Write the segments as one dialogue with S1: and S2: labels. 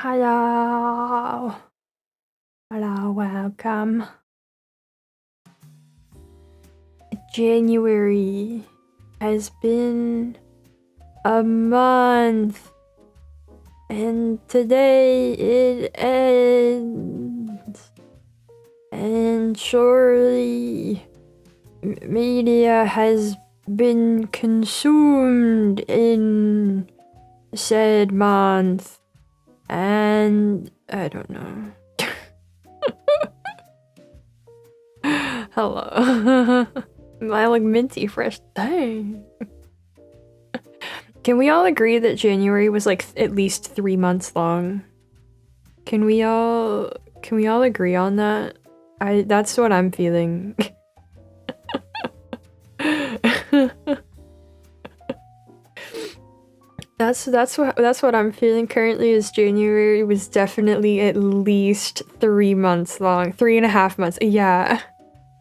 S1: Hello. Hello, welcome. January has been a month, and today it ends. And surely media has been consumed in said month. And I don't know. Hello. My like minty fresh thing. Can we all agree that January was like at least 3 months long? Can we all agree on that? That's what I'm feeling. That's what I'm feeling currently. Is January was definitely at least 3 months long. 3.5 months. Yeah.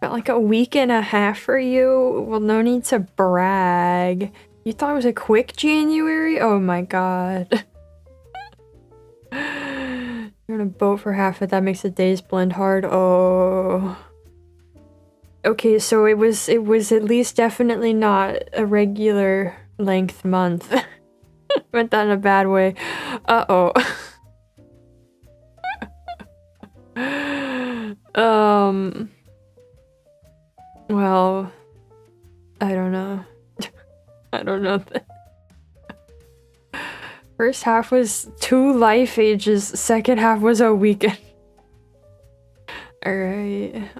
S1: Got like a week and a half for you. Well, no need to brag. You thought it was a quick January? Oh my god. You're on a boat for half of that makes the days blend hard. Oh. Okay, so it was at least definitely not a regular length month. Meant that in a bad way. Uh-oh. Well, I don't know. I don't know. First half was 2 life ages, second half was a weekend. Alright.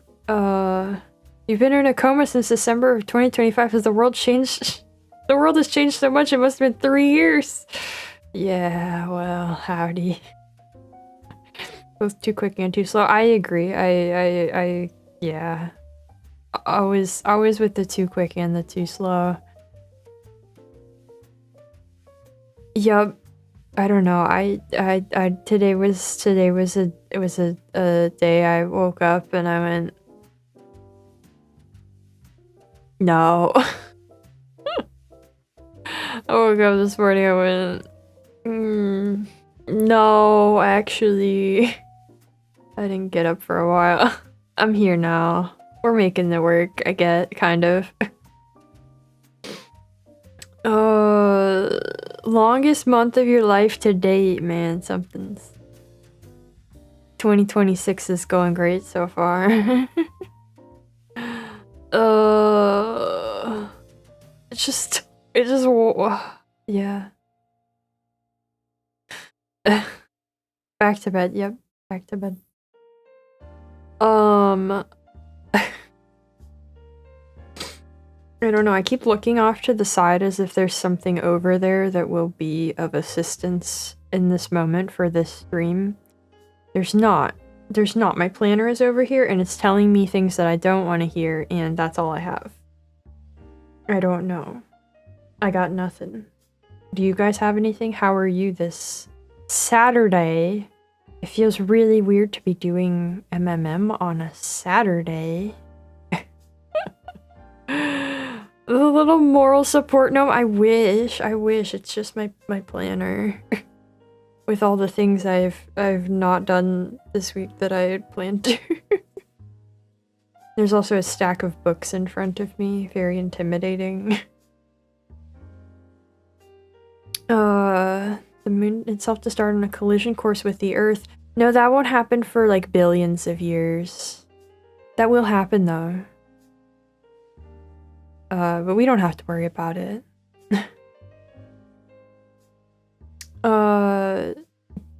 S1: You've been in a coma since December of 2025. Has the world changed? The world has changed so much, it must have been 3 years. Yeah, well, howdy. Both too quick and too slow. I agree. Yeah. Always with the too quick and the too slow. Yup. I don't know. Today was a day I woke up and I went, no. I woke up this morning, I went, no, actually. I didn't get up for a while. I'm here now. We're making it work, I get, kind of. Longest month of your life to date, man. Something's... 2026 is going great so far. It just, yeah. Back to bed, yep. Back to bed. I don't know, I keep looking off to the side as if there's something over there that will be of assistance in this moment for this stream. There's not. There's not. My planner is over here and it's telling me things that I don't want to hear, and that's all I have. I don't know. I got nothing. Do you guys have anything? How are you this Saturday? It feels really weird to be doing MMM on a Saturday. A little moral support. No, I wish. It's just my planner. With all the things I've not done this week that I had planned to. There's also a stack of books in front of me. Very intimidating. The moon itself to start on a collision course with the Earth. No, that won't happen for like billions of years. That will happen though. But we don't have to worry about it.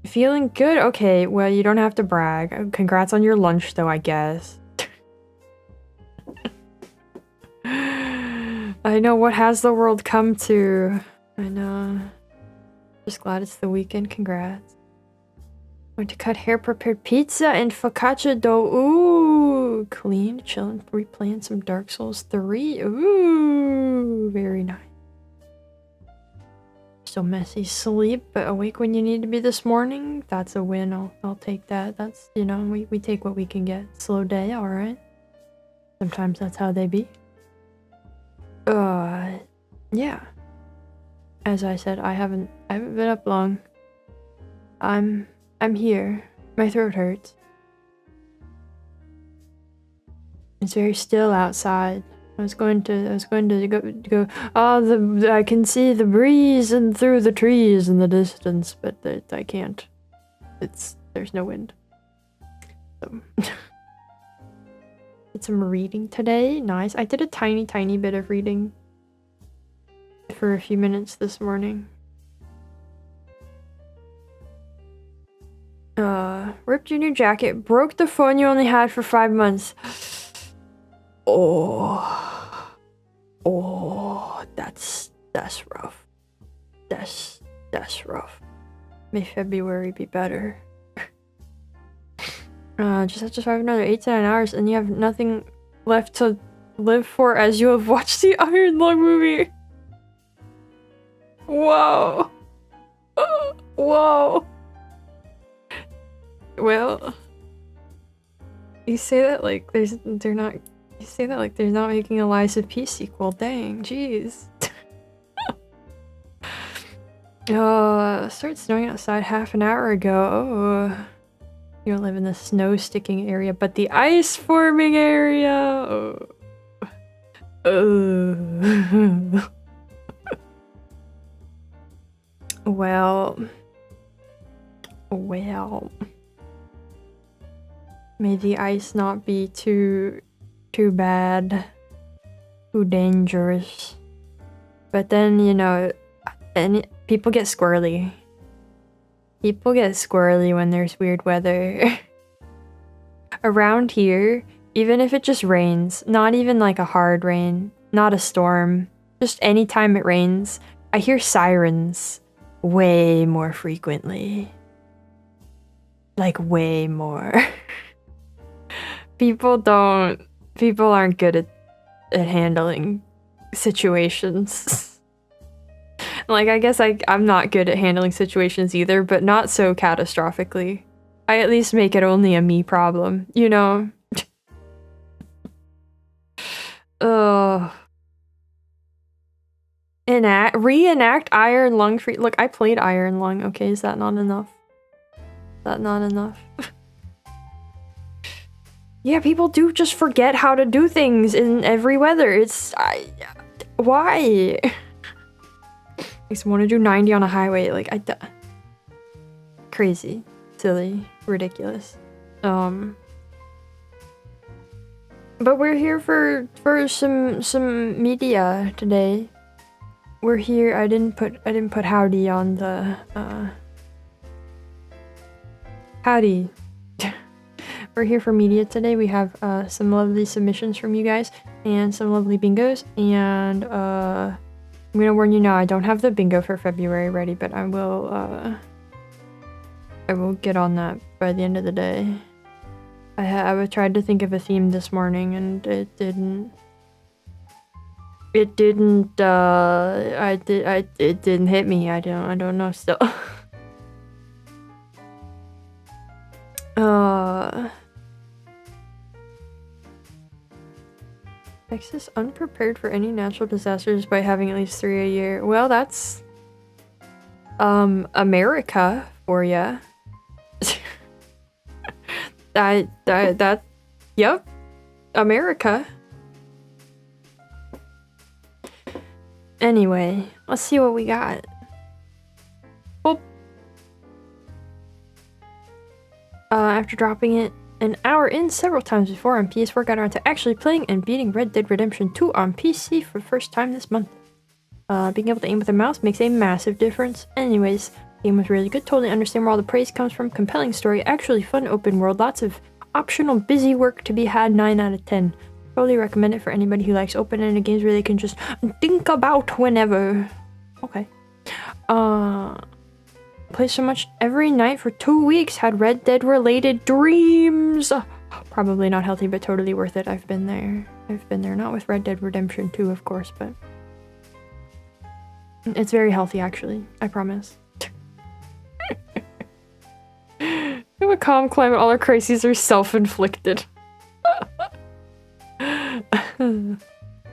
S1: Feeling good? Okay, well, you don't have to brag. Congrats on your lunch though, I guess. I know, what has the world come to? I know. Just glad it's the weekend, congrats. Going to cut hair, prepared pizza, and focaccia dough. Ooh, clean, chillin', replaying some Dark Souls 3. Ooh, very nice. Still messy sleep, but awake when you need to be this morning. That's a win. I'll take that. That's, you know, we take what we can get. Slow day, alright. Sometimes that's how they be. Yeah. As I said, I haven't been up long. I'm I'm here. My throat hurts. It's very still outside. I was going to go. Oh, I can see the breeze and through the trees in the distance, but I can't. There's no wind. So. Did some reading today. Nice. I did a tiny bit of reading for a few minutes this morning. Ripped your new jacket. Broke the phone you only had for 5 months. Oh, that's rough. That's rough. May February be better. Just have to survive another 8 to 9 hours and you have nothing left to live for as you have watched the Iron Lung movie. Whoa. Whoa. Well, you say that like they're not making a Lies of P sequel. Dang, jeez. Started snowing outside half an hour ago. Oh. You don't live in the snow sticking area, but the ice forming area. Oh. Well. May the ice not be too bad, too dangerous. But then, you know, people get squirrely. People get squirrely when there's weird weather. Around here, even if it just rains, not even like a hard rain, not a storm, just anytime it rains, I hear sirens way more frequently. Like way more. People aren't good at handling situations. Like, I guess I'm not good at handling situations either, but not so catastrophically. I at least make it only a me problem, you know? Reenact Iron Lung free. Look, I played Iron Lung, okay? Is that not enough? Is that not enough? Yeah, people do just forget how to do things in every weather. Why? I just want to do 90 on a highway, like, crazy, silly, ridiculous. But we're here for some media today. We're here. I didn't put howdy on the howdy. We're here for media today. We have some lovely submissions from you guys and some lovely bingos, and I'm gonna warn you now, I don't have the bingo for February ready, but I will get on that by the end of the day. I tried to think of a theme this morning and it didn't hit me. I don't know still. Texas unprepared for any natural disasters by having at least 3 a year. Well, that's America for ya. Yep, America. Anyway, let's see what we got. Well, after dropping it an hour in several times before on PS4, got around to actually playing and beating Red Dead Redemption 2 on PC for the first time this month. Being able to aim with a mouse makes a massive difference. Anyways, the game was really good, totally understand where all the praise comes from. Compelling story, actually fun open world, lots of optional busy work to be had, 9 out of 10. Totally recommend it for anybody who likes open-ended games where they can just think about whenever. Okay. Play so much every night for 2 weeks, had Red Dead related dreams. Probably not healthy, but totally worth it. I've been there. Not with Red Dead Redemption 2, of course, but it's very healthy, actually. I promise. In a calm climate, all our crises are self-inflicted.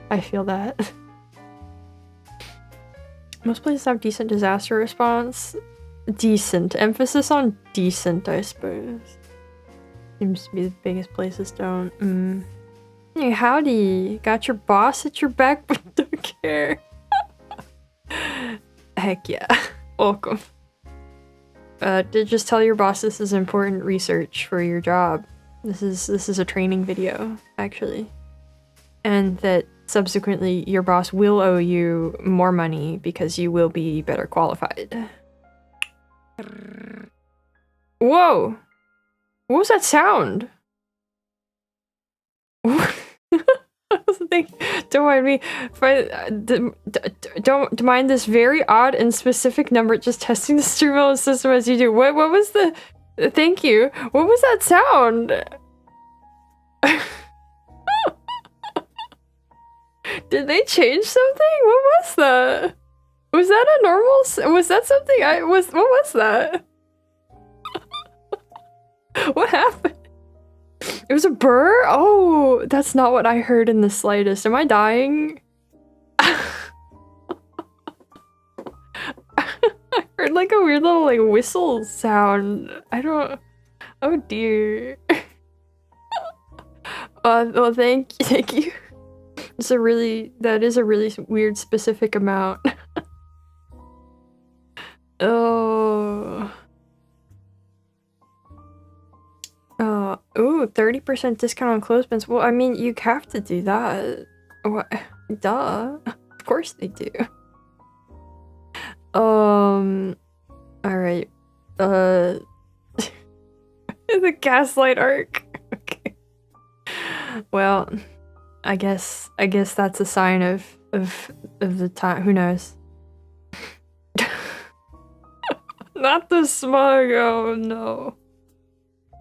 S1: I feel that. Most places have decent disaster response. decent. Emphasis on decent, I suppose. Seems to be the biggest places don't. Hey, howdy. Got your boss at your back, but don't care. Heck yeah. Welcome. Just tell your boss this is important research for your job. This is a training video, actually. And that subsequently your boss will owe you more money because you will be better qualified. Whoa! What was that sound? Don't mind me. Don't mind this very odd and specific number. Just testing the stream system as you do. What was the? Thank you. What was that sound? Did they change something? What was that? Was that a normal? Was that something I was? What was that? What happened? It was a burr? Oh, that's not what I heard in the slightest. Am I dying? I heard like a weird little like whistle sound. I don't... Oh dear. Well, thank you. That is a really weird specific amount. Oh. Ooh, 30% discount on clothespins. Well, I mean, you have to do that. What? Duh. Of course they do. Alright. The gaslight arc. Okay. Well, I guess that's a sign of the time. Who knows? Not the smug. Oh no.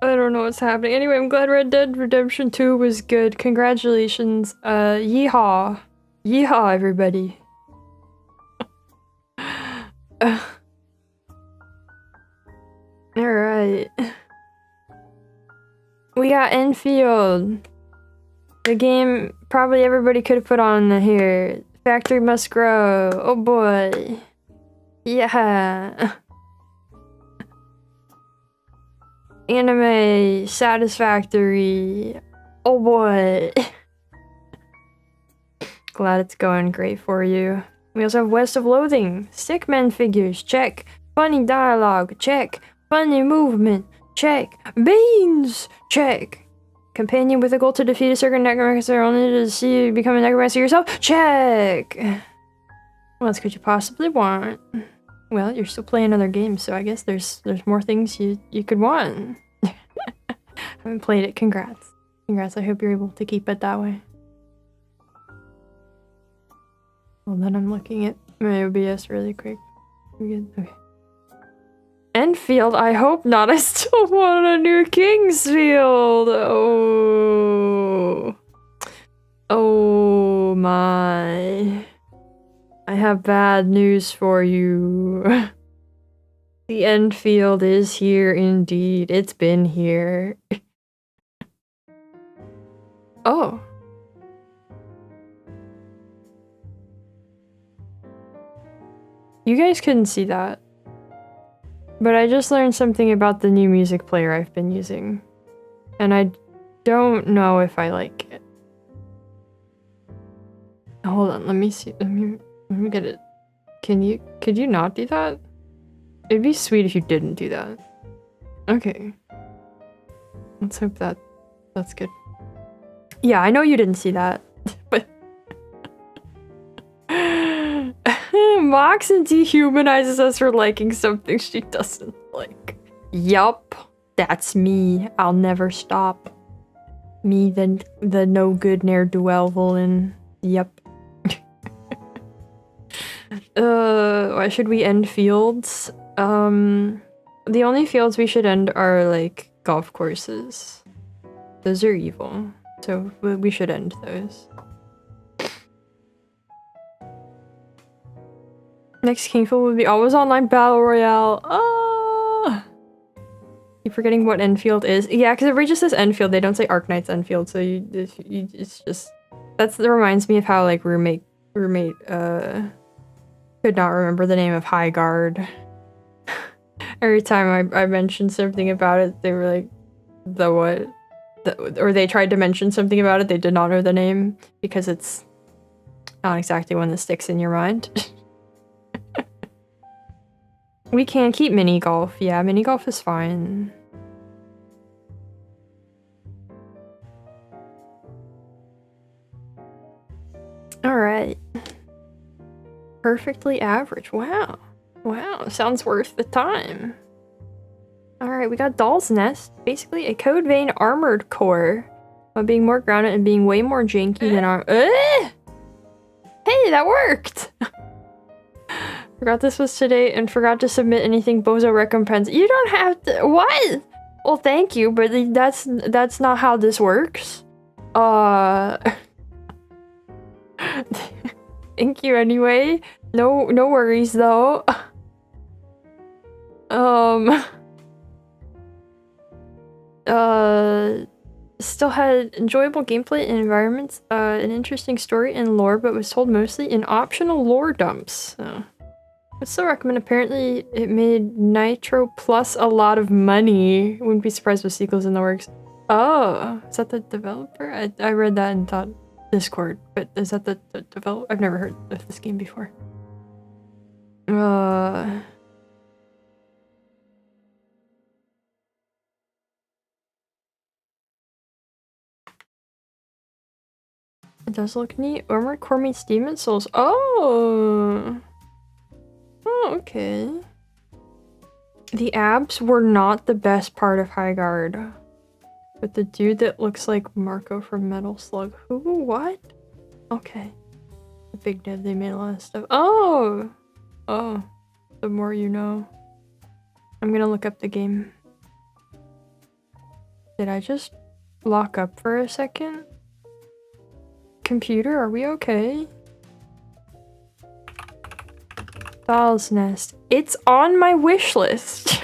S1: I don't know what's happening. Anyway, I'm glad Red Dead Redemption 2 was good. Congratulations. Yeehaw. Yeehaw, everybody. Alright. We got Enfield. The game probably everybody could have put on here. Factory must grow. Oh boy. Yeah. Anime satisfactory. Oh boy. Glad it's going great for you. We also have West of Loathing. Stickman figures, check. Funny dialogue, check. Funny movement, check. Beans, check. Companion with a goal to defeat a certain necromancer only to see you become a necromancer yourself, check. What else could you possibly want? Well, you're still playing other games, so I guess there's more things you could want. Haven't played it. Congrats. Congrats. I hope you're able to keep it that way. Well, then I'm looking at my OBS really quick. We good? Okay. Enfield? I hope not. I still want a new Kingsfield. Oh. Oh my. I have bad news for you. The Enfield is here indeed. It's been here. Oh. You guys couldn't see that. But I just learned something about the new music player I've been using. And I don't know if I like it. Hold on, let me see. Let me get it. Could you not do that? It'd be sweet if you didn't do that. Okay. Let's hope that's good. Yeah, I know you didn't see that. But Moxon dehumanizes us for liking something she doesn't like. Yup. That's me. I'll never stop. Me, the no good ne'er-do-well villain. Yup. Why should we end fields? The only fields we should end are, like, golf courses. Those are evil. So, we should end those. Next Kingfield would be always online battle royale. Ah! Keep forgetting what Enfield is. Yeah, because if it just says Enfield, they don't say Arknight's Enfield, so it's just... that reminds me of how, like, roommate, could not remember the name of High Guard. Every time I mentioned something about it, they were like, the what? Or they tried to mention something about it, they did not know the name, because it's not exactly one that sticks in your mind. We can keep mini golf. Yeah, mini golf is fine. Alright. Perfectly average. Wow. Wow, sounds worth the time. Alright, we got Doll's Nest. Basically a Code Vein armored core. While being more grounded and being way more janky than our- Hey, that worked! Forgot this was today and forgot to submit anything Bozo recompense. You don't have to- What? Well, thank you, but that's not how this works. Thank you anyway. No worries though. Still had enjoyable gameplay and environments, an interesting story and lore, but was told mostly in optional lore dumps. I'd still recommend. Apparently it made Nitro Plus a lot of money. Wouldn't be surprised with sequels in the works. Oh, is that the developer? I read that and thought Discord, but is that the developer? I've never heard of this game before. It does look neat. Armored Core meets Demon Souls. Oh! Oh, okay. The abs were not the best part of High Guard. But the dude that looks like Marco from Metal Slug. Who? What? Okay. The big dev, they made a lot of stuff. Oh! Oh. The more you know. I'm gonna look up the game. Did I just lock up for a second? Computer, are we okay? Doll's Nest. It's on my wish list.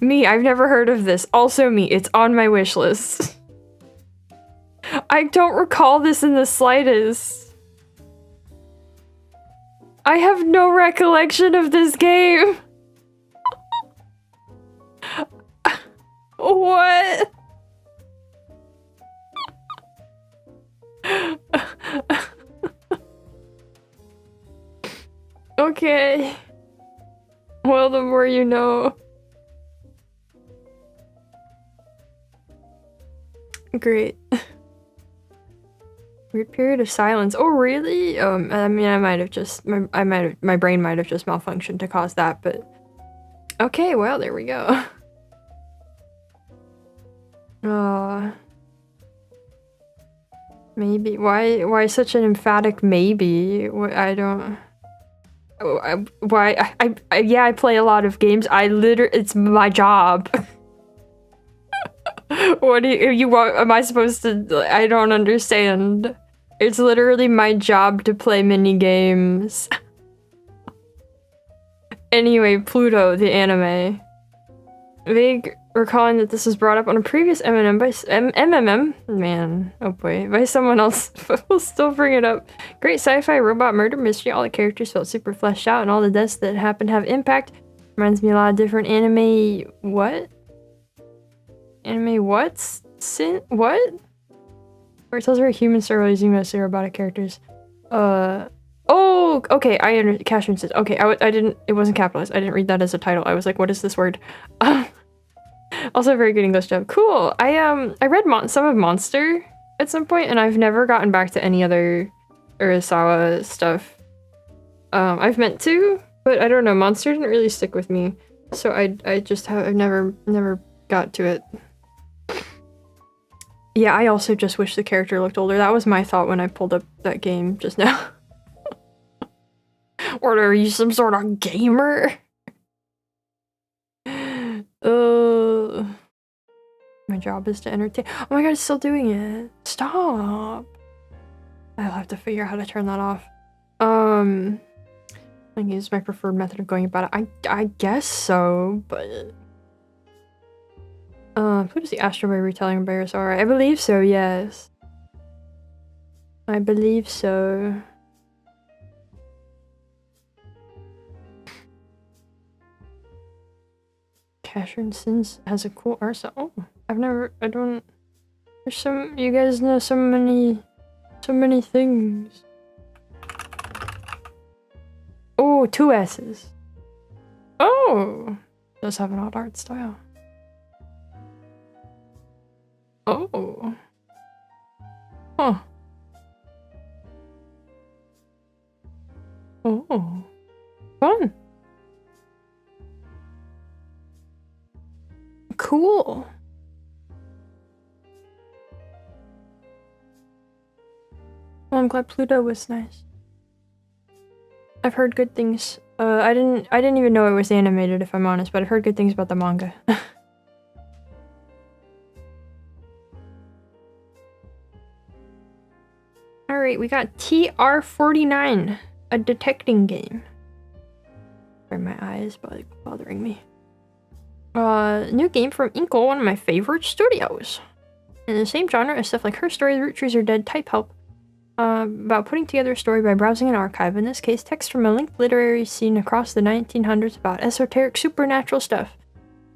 S1: Me, I've never heard of this. Also me, it's on my wish list. I don't recall this in the slightest. I have no recollection of this game. What? Okay. Well, the more you know. Great. Weird period of silence. Oh, really? I mean, I might have just my brain might have just malfunctioned to cause that, but okay, well, there we go. Maybe. Why such an emphatic maybe? I don't. Yeah, I play a lot of games. It's my job. What do you want? Am I supposed to? I don't understand. It's literally my job to play mini games. Anyway, Pluto, the anime. Vague recalling that this was brought up on a previous MMM by someone else, but we'll still bring it up. Great sci-fi robot murder mystery. All the characters felt super fleshed out, and all the deaths that happen have impact. Reminds me a lot of different anime. What? Anime what? What? Where it tells her humans start using mostly robotic characters. Oh, okay. Cashman says. Okay, I didn't. It wasn't capitalized. I didn't read that as a title. I was like, what is this word? Also, very good English job. Cool. I read some of Monster at some point, and I've never gotten back to any other Urasawa stuff. I've meant to, but I don't know. Monster didn't really stick with me, so I've never got to it. Yeah, I also just wish the character looked older. That was my thought when I pulled up that game just now. Or are you some sort of gamer? My job is to entertain. Oh my god, it's still doing it. Stop. I'll have to figure out how to turn that off. I think it's my preferred method of going about it. I guess so, but who does the Astro Boy retelling of Bears? Alright, I believe so, yes. I believe so. Catherine Sins has a cool art style. Oh, I don't... There's some... You guys know so many things. Oh, 2 S's. Oh! Does have an odd art style. Oh. Huh. Oh. Fun. Cool. Well, I'm glad Pluto was nice. I've heard good things. I didn't even know it was animated, if I'm honest, but I've heard good things about the manga. Alright, we got TR49, a detecting game. Sorry, my eye is bothering me. New game from Inkle, one of my favorite studios. In the same genre as stuff like Her Story, The Root Trees Are Dead, type help. About putting together a story by browsing an archive, in this case text from a linked literary scene across the 1900s about esoteric supernatural stuff.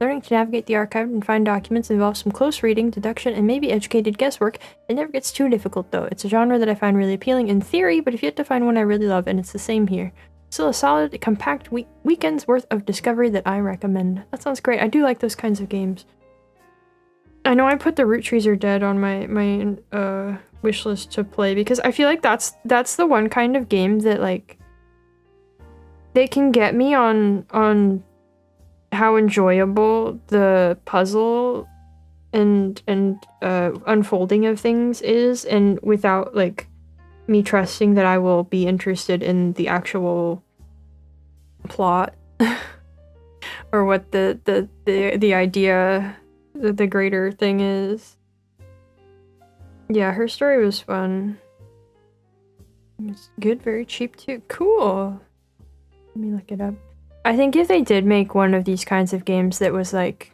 S1: Learning to navigate the archive and find documents involves some close reading, deduction, and maybe educated guesswork. It never gets too difficult though. It's a genre that I find really appealing in theory, but I've yet to find one I really love, and it's the same here. Still a solid, compact weekend's worth of discovery that I recommend. That sounds great. I do like those kinds of games. I know I put The Root Trees Are Dead on my wishlist to play because I feel like that's the one kind of game that like they can get me on how enjoyable the puzzle and unfolding of things is, and without like me trusting that I will be interested in the actual plot or what the idea, the greater thing is. Yeah, Her Story was fun. It's good, very cheap too. Cool. Let me look it up. I think if they did make one of these kinds of games that was like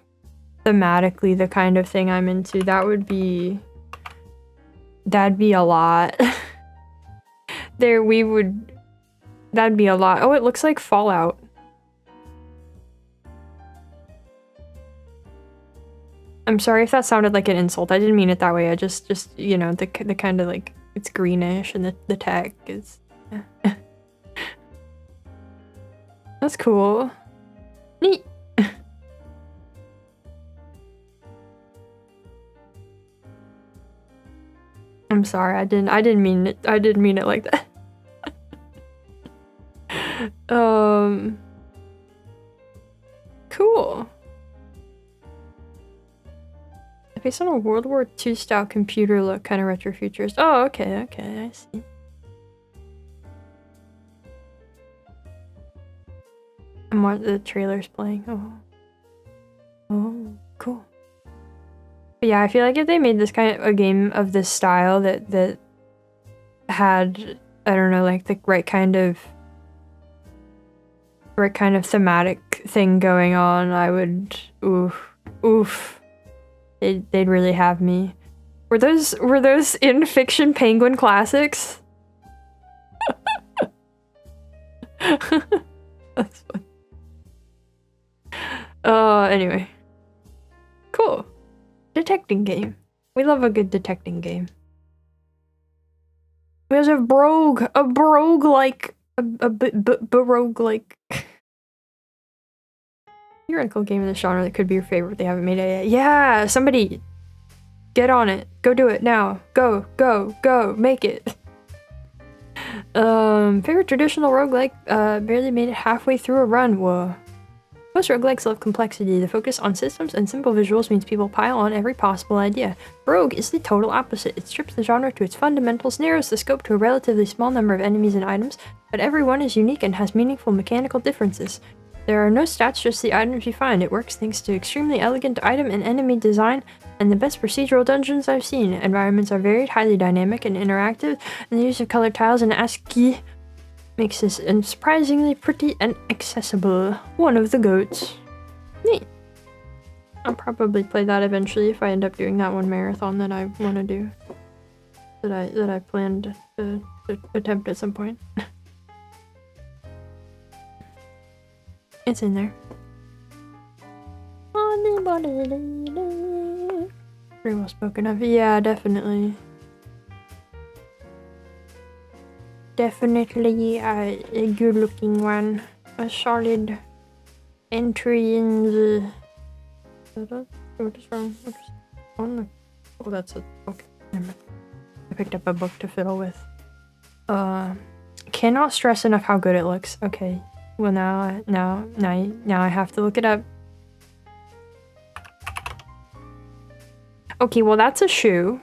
S1: thematically the kind of thing I'm into, that'd be a lot. That'd be a lot. Oh, it looks like Fallout. I'm sorry if that sounded like an insult. I didn't mean it that way. I just you know, the kind of like, it's greenish and the tech is... Yeah. That's cool. Neat. I'm sorry. I didn't mean it like that. Cool. Based on a World War II style computer look, kind of retro futurist. Oh, okay, I see. And what the trailer's playing. Oh, cool. But yeah, I feel like if they made this kind of a game of this style that had, I don't know, like the right kind of thematic thing going on, I would oof. They'd really have me. Were those in Fiction Penguin classics? That's fun. Anyway. Cool. Detecting game. We love a good detecting game. We also have Brogue. A Brogue-like... A Brogue-like... theoretical game in the genre that could be your favorite. They haven't made it yet. Yeah! Somebody... get on it. Go do it now. Go. Make it. Favorite traditional roguelike, barely made it halfway through a run. Whoa. Most roguelikes love complexity. The focus on systems and simple visuals means people pile on every possible idea. Rogue is the total opposite. It strips the genre to its fundamentals, narrows the scope to a relatively small number of enemies and items, but every one is unique and has meaningful mechanical differences. There are no stats, just the items you find. It works thanks to extremely elegant item and enemy design and the best procedural dungeons I've seen. Environments are varied, highly dynamic and interactive, and the use of colored tiles and ASCII makes this surprisingly pretty and accessible. One of the goats. Neat. I'll probably play that eventually if I end up doing that one marathon that I want to do. That I planned to attempt at some point. It's in there. Pretty well spoken of. Yeah, definitely. Definitely a good looking one. A solid entry in the... What is wrong? Oh, that's it. Okay, never mind. I picked up a book to fiddle with. Cannot stress enough how good it looks. Okay. Well, now I have to look it up. Okay, well that's a shoe.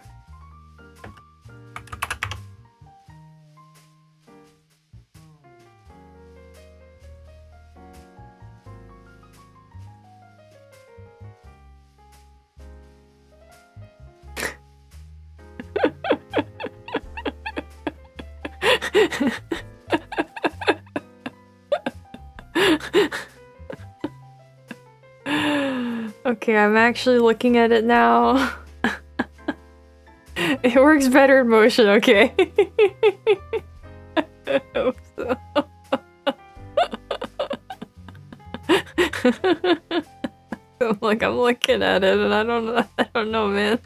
S1: Okay, I'm actually looking at it now. It works better in motion, okay? I hope so. I'm looking at it and I don't know, man.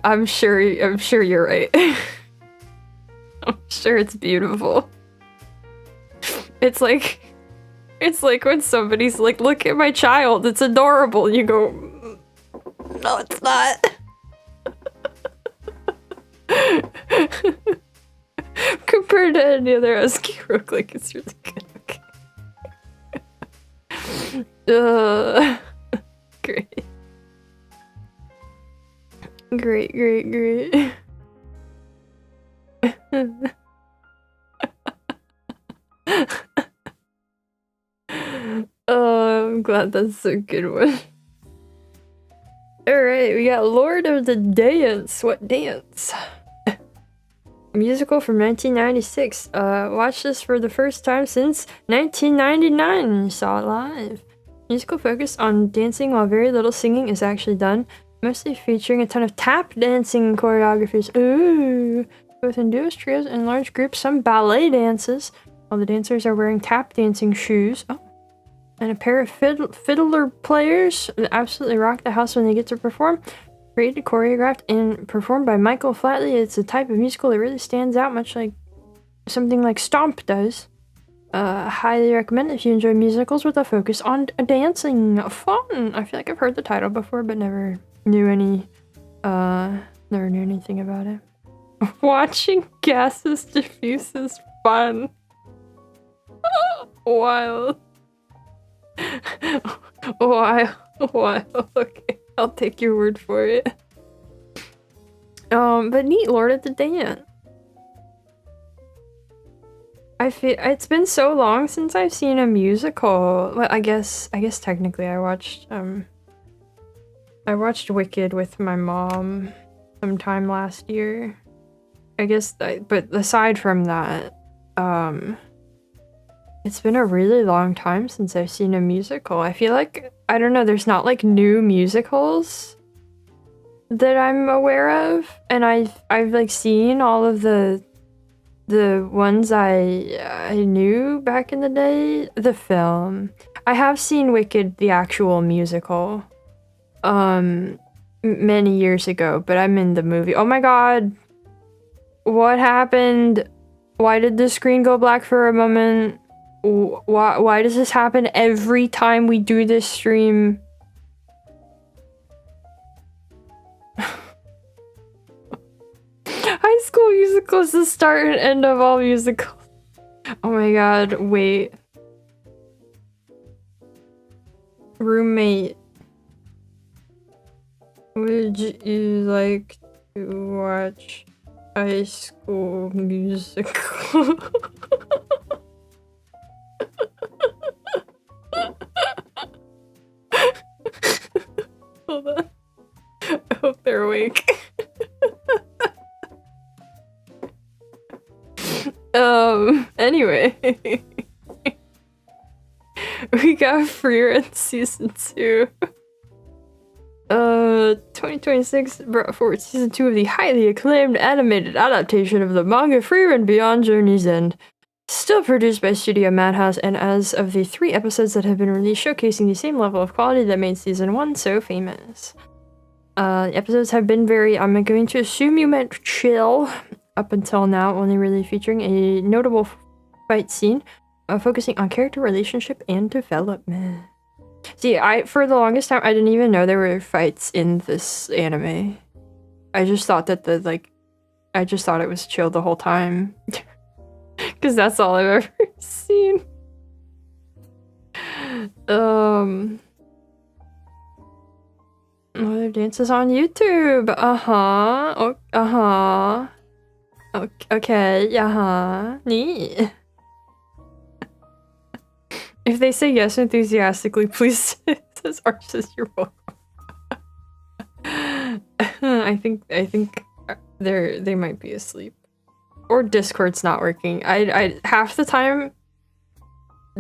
S1: I'm sure you're right. I'm sure it's beautiful. It's like when somebody's like, look at my child, it's adorable, and you go, no, it's not. Compared to any other husky rook, like, it's really good. Okay. Great. Great. Oh, I'm glad that's a good one. Alright, we got Lord of the Dance. What dance? A musical from 1996. Watched this for the first time since 1999. Saw it live. Musical focused on dancing while very little singing is actually done. Mostly featuring a ton of tap dancing choreographies. Ooh! Both in duos, trios, and large groups. Some ballet dances. While the dancers are wearing tap dancing shoes. Oh. And a pair of fiddler players that absolutely rock the house when they get to perform. Created, choreographed, and performed by Michael Flatley. It's a type of musical that really stands out, much like something like Stomp does. Highly recommend if you enjoy musicals with a focus on dancing. Fun! I feel like I've heard the title before, but never knew anything about it. Watching gases diffuse is fun. Wild. Wild. Okay, I'll take your word for it. But neat, Lord of the Dance. I feel it's been so long since I've seen a musical. Well, I guess technically I watched Wicked with my mom sometime last year. But aside from that, it's been a really long time since I've seen a musical. I feel like, I don't know, there's not like new musicals that I'm aware of, and I've like seen all of the ones I knew back in the day. The film. I have seen Wicked, the actual musical, many years ago, but I'm in the movie. Oh my god. What happened? Why did the screen go black for a moment? Why does this happen every time we do this stream? High School Musical is the start and end of all musicals. Oh my god, wait. Roommate. Would you like to watch High School Musical? Hold on. I hope they're awake. Anyway. We got Free Run Season 2. 2026 brought forward Season 2 of the highly acclaimed animated adaptation of the manga Free Run Beyond Journey's End. Still produced by Studio Madhouse, and as of the 3 episodes that have been released showcasing the same level of quality that made season 1 so famous. The episodes have been I'm going to assume you meant chill, up until now, only really featuring a notable fight scene, focusing on character relationship and development. See, for the longest time, I didn't even know there were fights in this anime. I just thought that I just thought it was chill the whole time. Because that's all I've ever seen. Other dances on YouTube. Okay, neat. If they say yes enthusiastically, please, says Arches, you're welcome. I think they might be asleep. Or Discord's not working. I half the time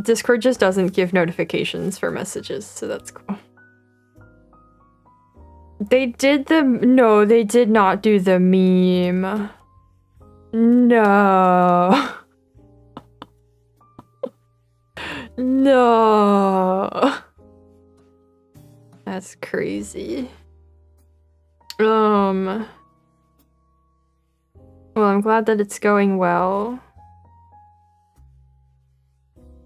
S1: Discord just doesn't give notifications for messages, so that's cool. They did no, they did not do the meme. No. No. That's crazy. Well, I'm glad that it's going well.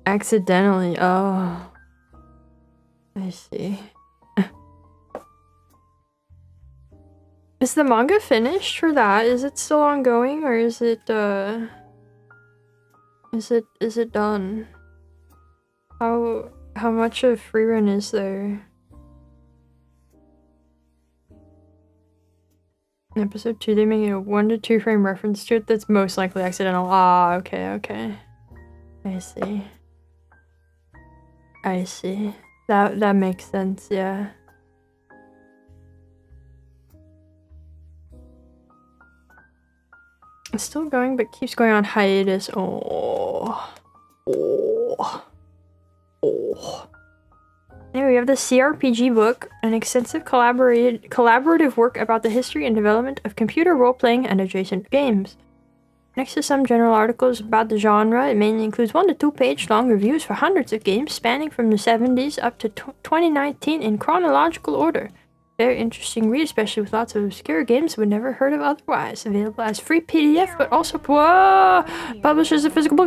S1: Accidentally, oh. I see. Is the manga finished for that? Is it still ongoing, or is it done? How much of free run is there? In episode 2, they make a 1 to 2 frame reference to it that's most likely accidental. Ah, okay. I see. That makes sense, yeah. It's still going, but keeps going on hiatus. Oh. Anyway, we have the CRPG book, an extensive collaborative work about the history and development of computer role-playing and adjacent games. Next to some general articles about the genre, it mainly includes 1 to 2 page-long reviews for hundreds of games spanning from the 70s up to 2019 in chronological order. Very interesting read, especially with lots of obscure games we'd never heard of otherwise. Available as free PDF, but also published as a physical book.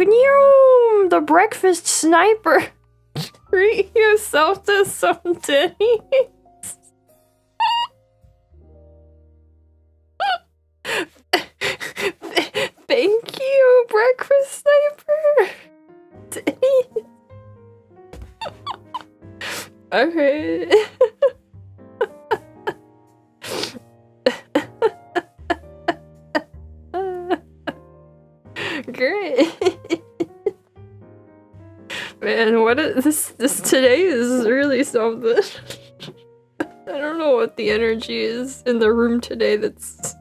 S1: The Breakfast Sniper! Treat yourself to some Denny's. Thank you, Breakfast Sniper. Denny's. Okay. Great. Man, what is this today is really something. I don't know what the energy is in the room today that's...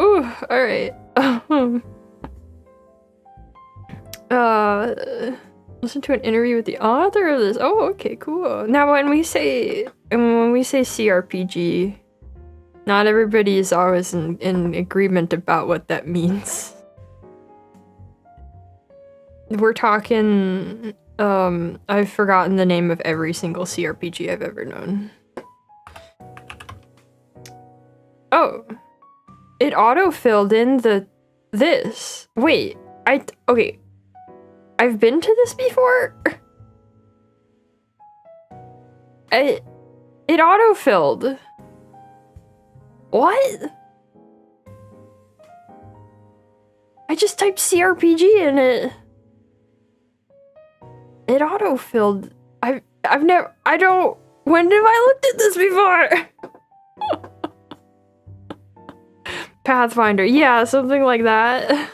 S1: Ooh, alright. Listen to an interview with the author of this. Oh, okay, cool. Now when we say CRPG, not everybody is always in agreement about what that means. We're talking, I've forgotten the name of every single CRPG I've ever known. Oh. It auto-filled in this. Wait, okay. I've been to this before? It auto-filled. What? I just typed CRPG in it. It auto-filled. When have I looked at this before? Pathfinder, yeah, something like that.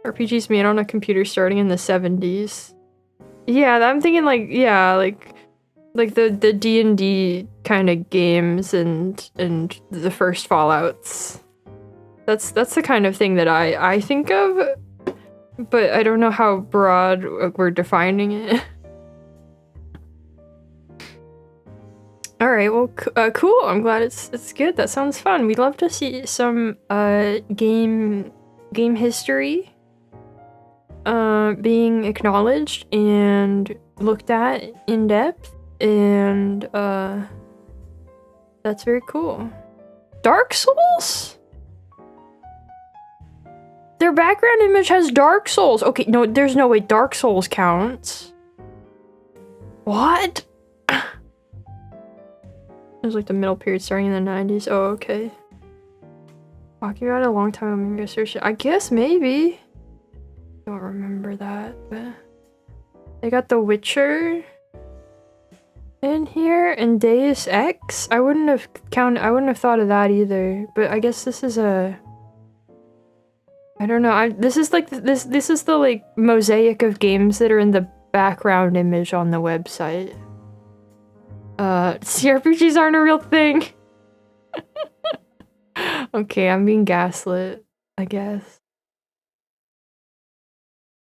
S1: RPGs made on a computer starting in the 70s. Yeah, I'm thinking like the D&D kind of games and the first Fallouts. That's the kind of thing that I think of, but I don't know how broad we're defining it. All right, well, cool. I'm glad it's good. That sounds fun. We'd love to see some game history being acknowledged and looked at in depth, and that's very cool. Dark Souls? Their background image has Dark Souls. Okay, no, there's no way Dark Souls counts. What? It was like the middle period starting in the 90s. Oh, okay. Talking about it a long time, I'm gonna search it. I guess maybe. Don't remember that, but they got The Witcher in here and Deus Ex. I wouldn't have thought of that either. But I guess this is a. I don't know. This is like this is the like mosaic of games that are in the background image on the website. CRPGs aren't a real thing. Okay, I'm being gaslit, I guess.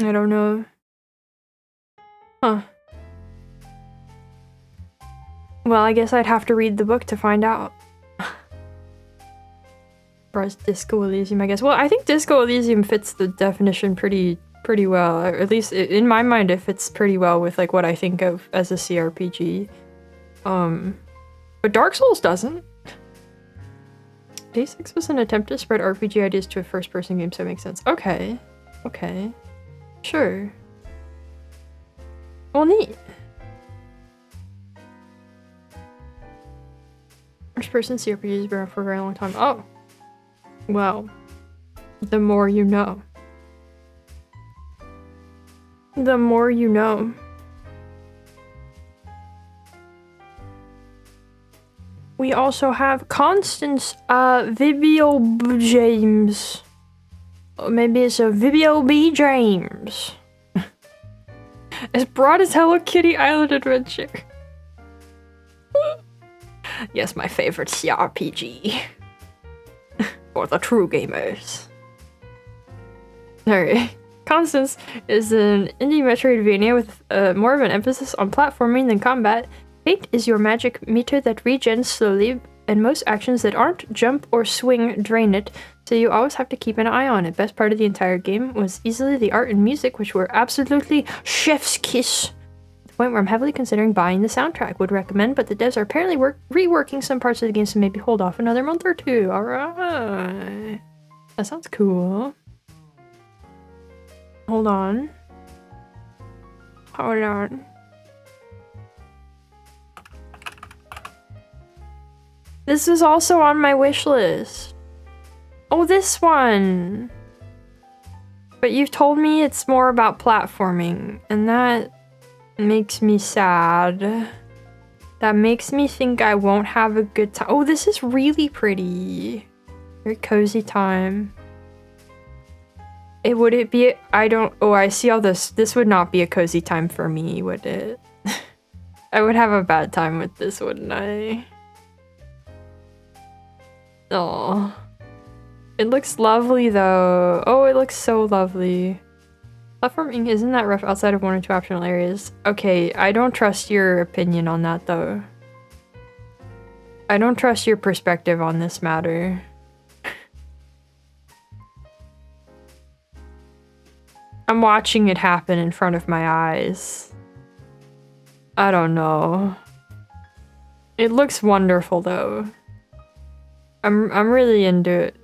S1: I don't know. Huh. Well, I guess I'd have to read the book to find out. Whereas Disco Elysium, I guess. Well, I think Disco Elysium fits the definition pretty well. Or at least in my mind, it fits pretty well with like what I think of as a CRPG. But Dark Souls doesn't. Deus Ex was an attempt to spread RPG ideas to a first-person game, so it makes sense. Okay. Okay. Sure. Well, neat. First-person CRPGs have been around for a very long time. Oh. Well. The more you know. The more you know. We also have Constance Vibio James. Or maybe it's a Vibio B. James. As broad as Hello Kitty Island Adventure. Yes, my favorite CRPG. For the true gamers. Alright. Constance is an indie Metroidvania with more of an emphasis on platforming than combat. Fate is your magic meter that regens slowly, and most actions that aren't jump or swing drain it, so you always have to keep an eye on it. Best part of the entire game was easily the art and music, which were absolutely chef's kiss. To the point where I'm heavily considering buying the soundtrack. Would recommend, but the devs are apparently reworking some parts of the game, so maybe hold off another month or two. Alright. That sounds cool. Hold on. Hold on. This is also on my wish list. Oh, this one! But you've told me it's more about platforming, and that makes me sad. That makes me think I won't have a good time. Oh, this is really pretty. Very cozy time. Would it be? I don't. Oh, I see all this. This would not be a cozy time for me, would it? I would have a bad time with this, wouldn't I? Oh, it looks lovely though. Oh, it looks so lovely. Platforming isn't that rough outside of 1 or 2 optional areas. Okay, I don't trust your opinion on that though. I don't trust your perspective on this matter. I'm watching it happen in front of my eyes. I don't know. It looks wonderful though. I'm really into it.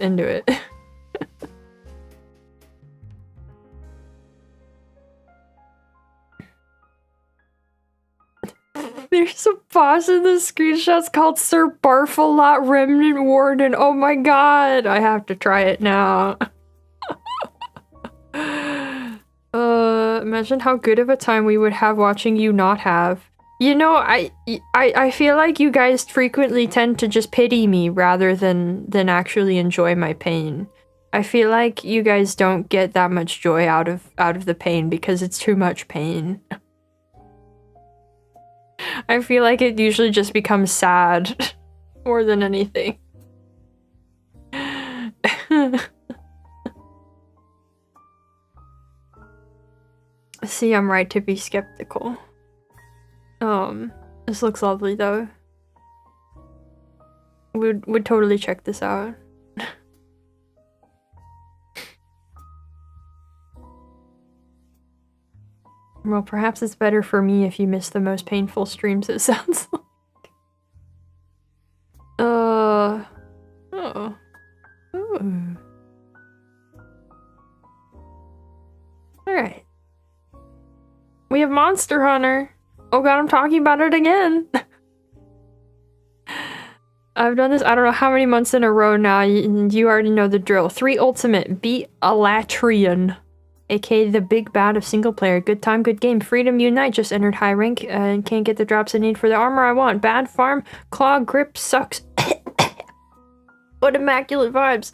S1: There's a boss in the screenshots called Sir Barfalot Remnant Warden. Oh my god, I have to try it now. Imagine how good of a time we would have watching you not have. You know, I feel like you guys frequently tend to just pity me rather than actually enjoy my pain. I feel like you guys don't get that much joy out of the pain because it's too much pain. I feel like it usually just becomes sad more than anything. See, I'm right to be skeptical. This looks lovely though. Would totally check this out. Well, perhaps it's better for me if you miss the most painful streams, it sounds like. Oh. Ooh. Alright. We have Monster Hunter. Oh god, I'm talking about it again. I've done this I don't know how many months in a row now. You already know the drill. 3 Ultimate. Beat a Latrian. aka the big bad of single player. Good time, good game. Freedom Unite just entered high rank and can't get the drops I need for the armor I want. Bad farm. Claw grip sucks. What immaculate vibes.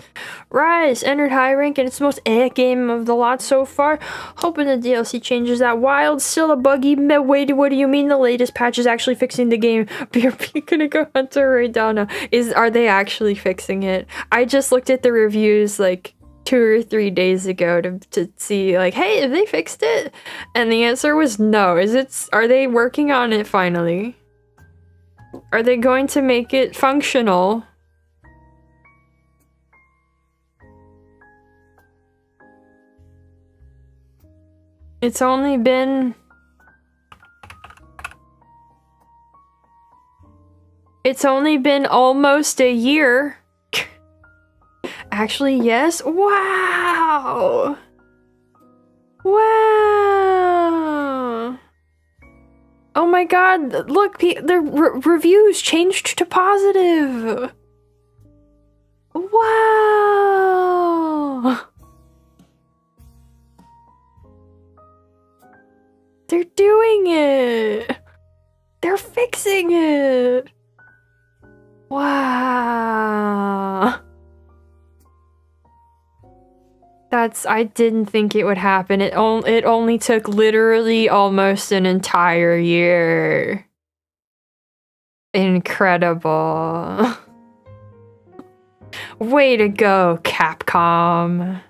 S1: Rise entered high rank and it's the most game of the lot so far. Hoping the DLC changes that. Wild still a buggy. Wait, what do you mean the latest patch is actually fixing the game? BRP gonna go Hunter right down now. Are they actually fixing it? I just looked at the reviews like 2 or 3 days ago to see like, hey, have they fixed it? And the answer was no. Are they working on it finally? Are they going to make it functional? It's only been almost a year. Actually, yes. Wow. Wow. Oh my god, look, the reviews changed to positive. Wow. They're doing it! They're fixing it! Wow. I didn't think it would happen. It only took literally almost an entire year. Incredible. Way to go, Capcom.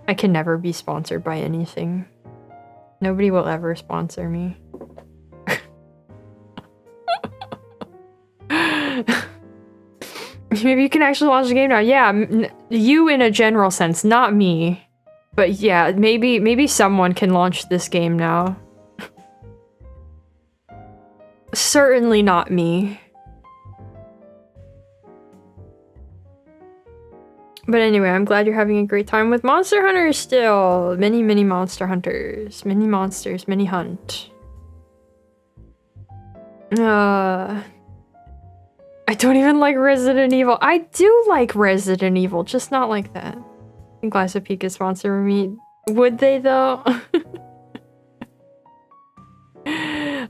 S1: I can never be sponsored by anything. Nobody will ever sponsor me. Maybe you can actually launch the game now. Yeah, you in a general sense, not me. But yeah, maybe someone can launch this game now. Certainly not me. But anyway, I'm glad you're having a great time with Monster Hunters still. Many Monster Hunters. Many monsters, many hunt. I don't even like Resident Evil. I do like Resident Evil, just not like that. I think Glassapie could sponsor me. Would they though?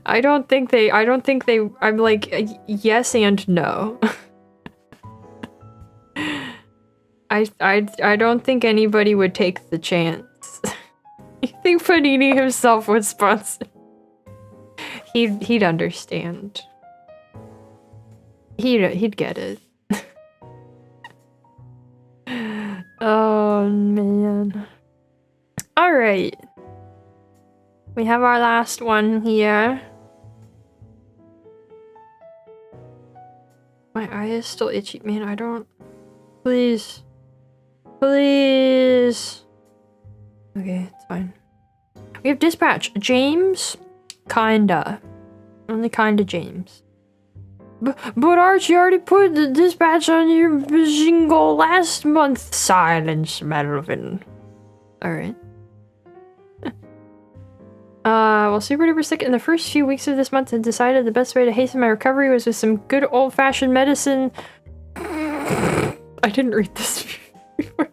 S1: I don't think they, I'm like, yes and no. I don't think anybody would take the chance. You think Panini himself would sponsor? He'd understand. He'd get it. Oh man. Alright. We have our last one here. My eye is still itchy. Man, I don't... Please. Please. Okay, it's fine. We have Dispatch. James? Kinda. Only kinda James. But Archie already put the Dispatch on your jingle last month. Silence, Melvin. Alright. Well, super duper sick in the first few weeks of this month and decided the best way to hasten my recovery was with some good old-fashioned medicine. I didn't read this before.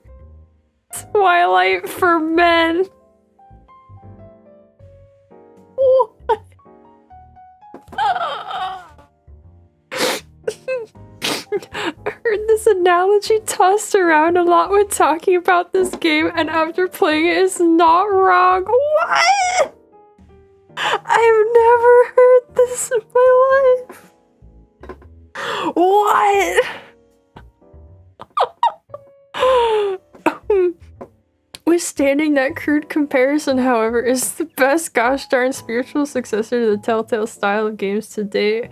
S1: Twilight for men. What? I heard this analogy tossed around a lot when talking about this game, and after playing it, it's not wrong. What? I've never heard this in my life. What? Withstanding that crude comparison, however, is the best gosh darn spiritual successor to the Telltale style of games to date.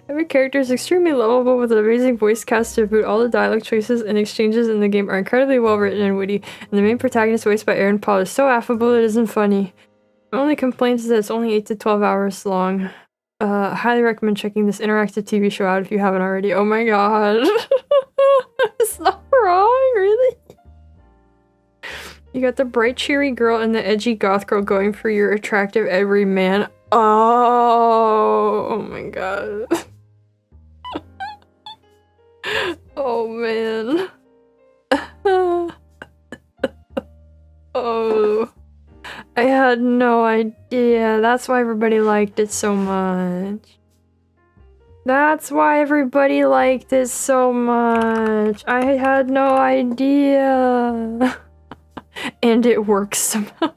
S1: Every character is extremely lovable with an amazing voice cast to boot. All the dialogue choices and exchanges in the game are incredibly well written and witty, and the main protagonist, voiced by Aaron Paul, is so affable it isn't funny. My only complaint is that it's only 8 to 12 hours long. Highly recommend checking this interactive TV show out if you haven't already. Oh my god. It's not wrong, really? You got the bright, cheery girl and the edgy goth girl going for your attractive every man. Oh my god. Oh man. Oh. I had no idea. That's why everybody liked it so much. That's why everybody liked it so much. I had no idea. And it works somehow.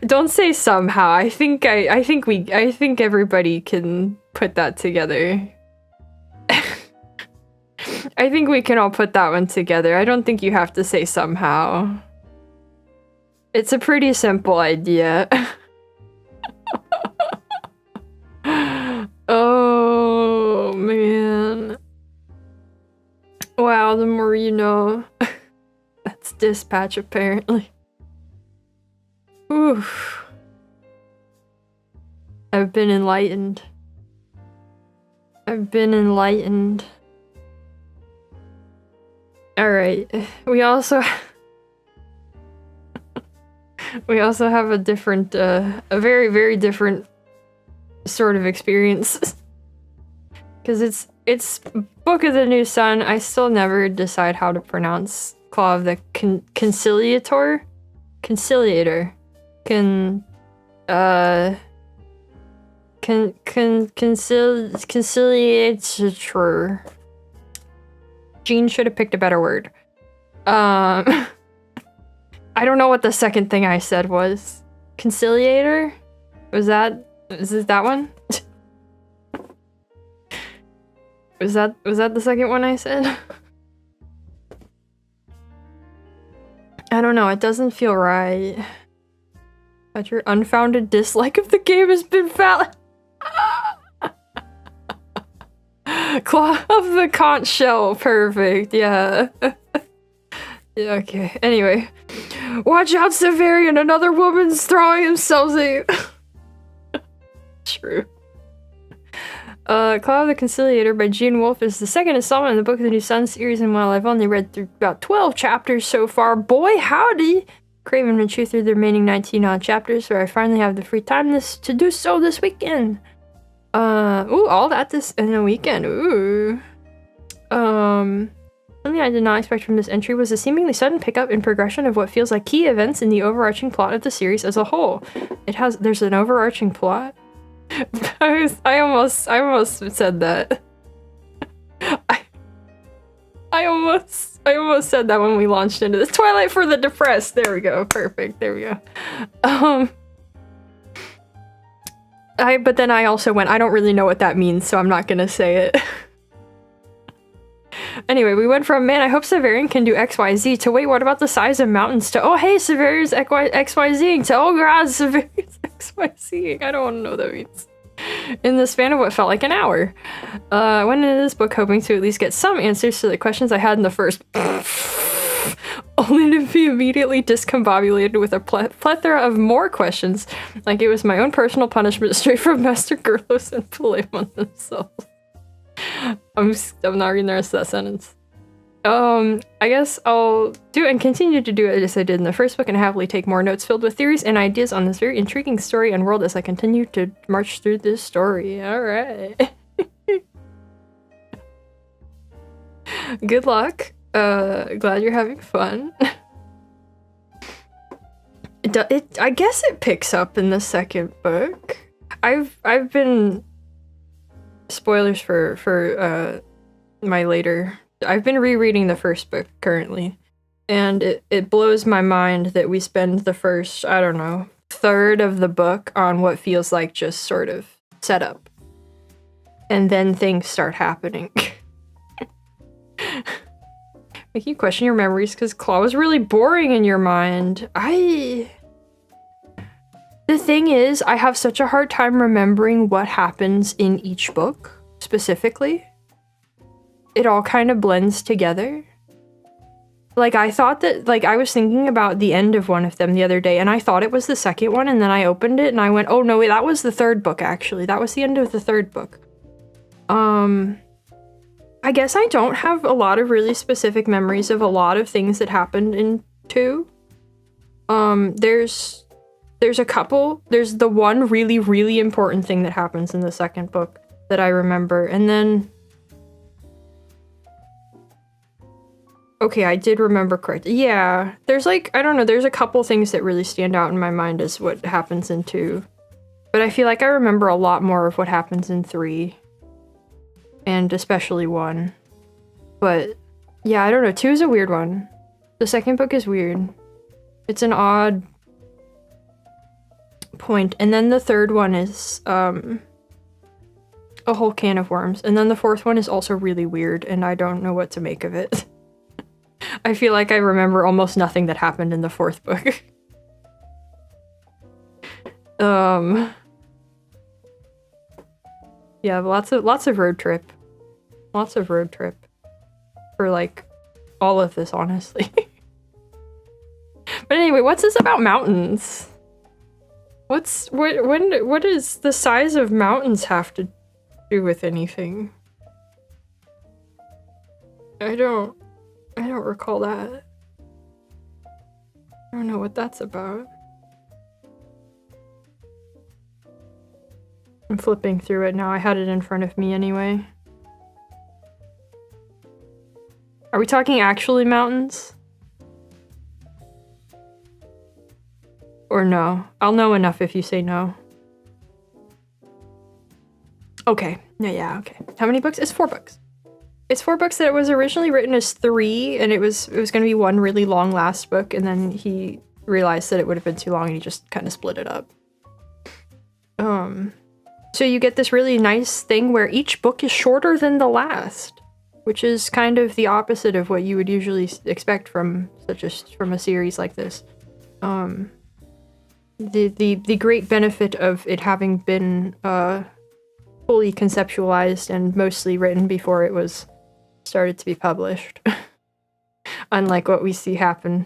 S1: Don't say somehow. I think everybody can put that together. I think we can all put that one together. I don't think you have to say somehow. It's a pretty simple idea. Oh, man. Wow, the more you know. That's dispatch, apparently. Oof. I've been enlightened. I've been enlightened. Alright, we also have a different, a very, very different sort of experience. Because it's Book of the New Sun. I still never decide how to pronounce Claw of the Conciliator? Conciliator. Conciliator. Jean should have picked a better word. I don't know what the second thing I said was. Conciliator? Is it that one? Was that the second one I said? I don't know, it doesn't feel right. But your unfounded dislike of the game has been valid. Claw of the conch shell, perfect, yeah. Yeah, okay, anyway. Watch out, Severian, another woman's throwing themselves at you. True. Claw of the Conciliator by Gene Wolfe is the second installment in the Book of the New Sun series, and while I've only read through about 12 chapters so far, boy howdy! Craven and chew through the remaining 19 odd chapters, where I finally have the free time to do so this weekend. Ooh, all that this in a weekend, ooh. Something I did not expect from this entry was a seemingly sudden pickup in progression of what feels like key events in the overarching plot of the series as a whole. There's an overarching plot? I almost said that. I almost said that when we launched into this. Twilight for the Depressed. There we go. Perfect. There we go. But then I also went, I don't really know what that means, so I'm not gonna say it. Anyway, we went from, man, I hope Severian can do XYZ, to wait, what about the size of mountains, to, oh, hey, Severian's XYZ, to, oh, God, Severian's XYZ. I don't want to know what that means. In the span of what felt like an hour. I went into this book hoping to at least get some answers to the questions I had in the first, only to be immediately discombobulated with a plethora of more questions, like it was my own personal punishment straight from Master Gerlos and Philemon themselves. I'm not reading the rest of that sentence. I guess I'll do and continue to do it as I did in the first book and happily take more notes filled with theories and ideas on this very intriguing story and world as I continue to march through this story. Alright. Good luck. Glad you're having fun. I guess it picks up in the second book. I've been... Spoilers for my later... I've been rereading the first book currently, and it blows my mind that we spend the first, I don't know, third of the book on what feels like just sort of setup. And then things start happening. Make you question your memories because Claw was really boring in your mind. The thing is, I have such a hard time remembering what happens in each book, specifically. It all kind of blends together. Like, I thought that, like, I was thinking about the end of one of them the other day, and I thought it was the second one, and then I opened it, and I went, oh, no, wait, that was the third book, actually. That was the end of the third book. I guess I don't have a lot of really specific memories of a lot of things that happened in 2. There's a couple. There's the one really, really important thing that happens in the second book that I remember, and then... Okay, I did remember correctly. Yeah, there's like, I don't know, there's a couple things that really stand out in my mind as what happens in 2. But I feel like I remember a lot more of what happens in 3. And especially 1. But, yeah, I don't know, 2 is a weird one. The second book is weird. It's an odd point. And then the third one is, a whole can of worms. And then the fourth one is also really weird, and I don't know what to make of it. I feel like I remember almost nothing that happened in the fourth book. Yeah, lots of road trip. Lots of road trip. For, like, all of this, honestly. But anyway, what's this about mountains? What does the size of mountains have to do with anything? I don't recall that. I don't know what that's about. I'm flipping through it now. I had it in front of me anyway. Are we talking actually mountains? Or no? I'll know enough if you say no. Okay. Yeah, okay. How many books? It's 4 books. It's 4 books that it was originally written as 3, and it was going to be one really long last book, and then he realized that it would have been too long, and he just kind of split it up. So you get this really nice thing where each book is shorter than the last, which is kind of the opposite of what you would usually expect from a series like this. The great benefit of it having been fully conceptualized and mostly written before it was started to be published. Unlike what we see happen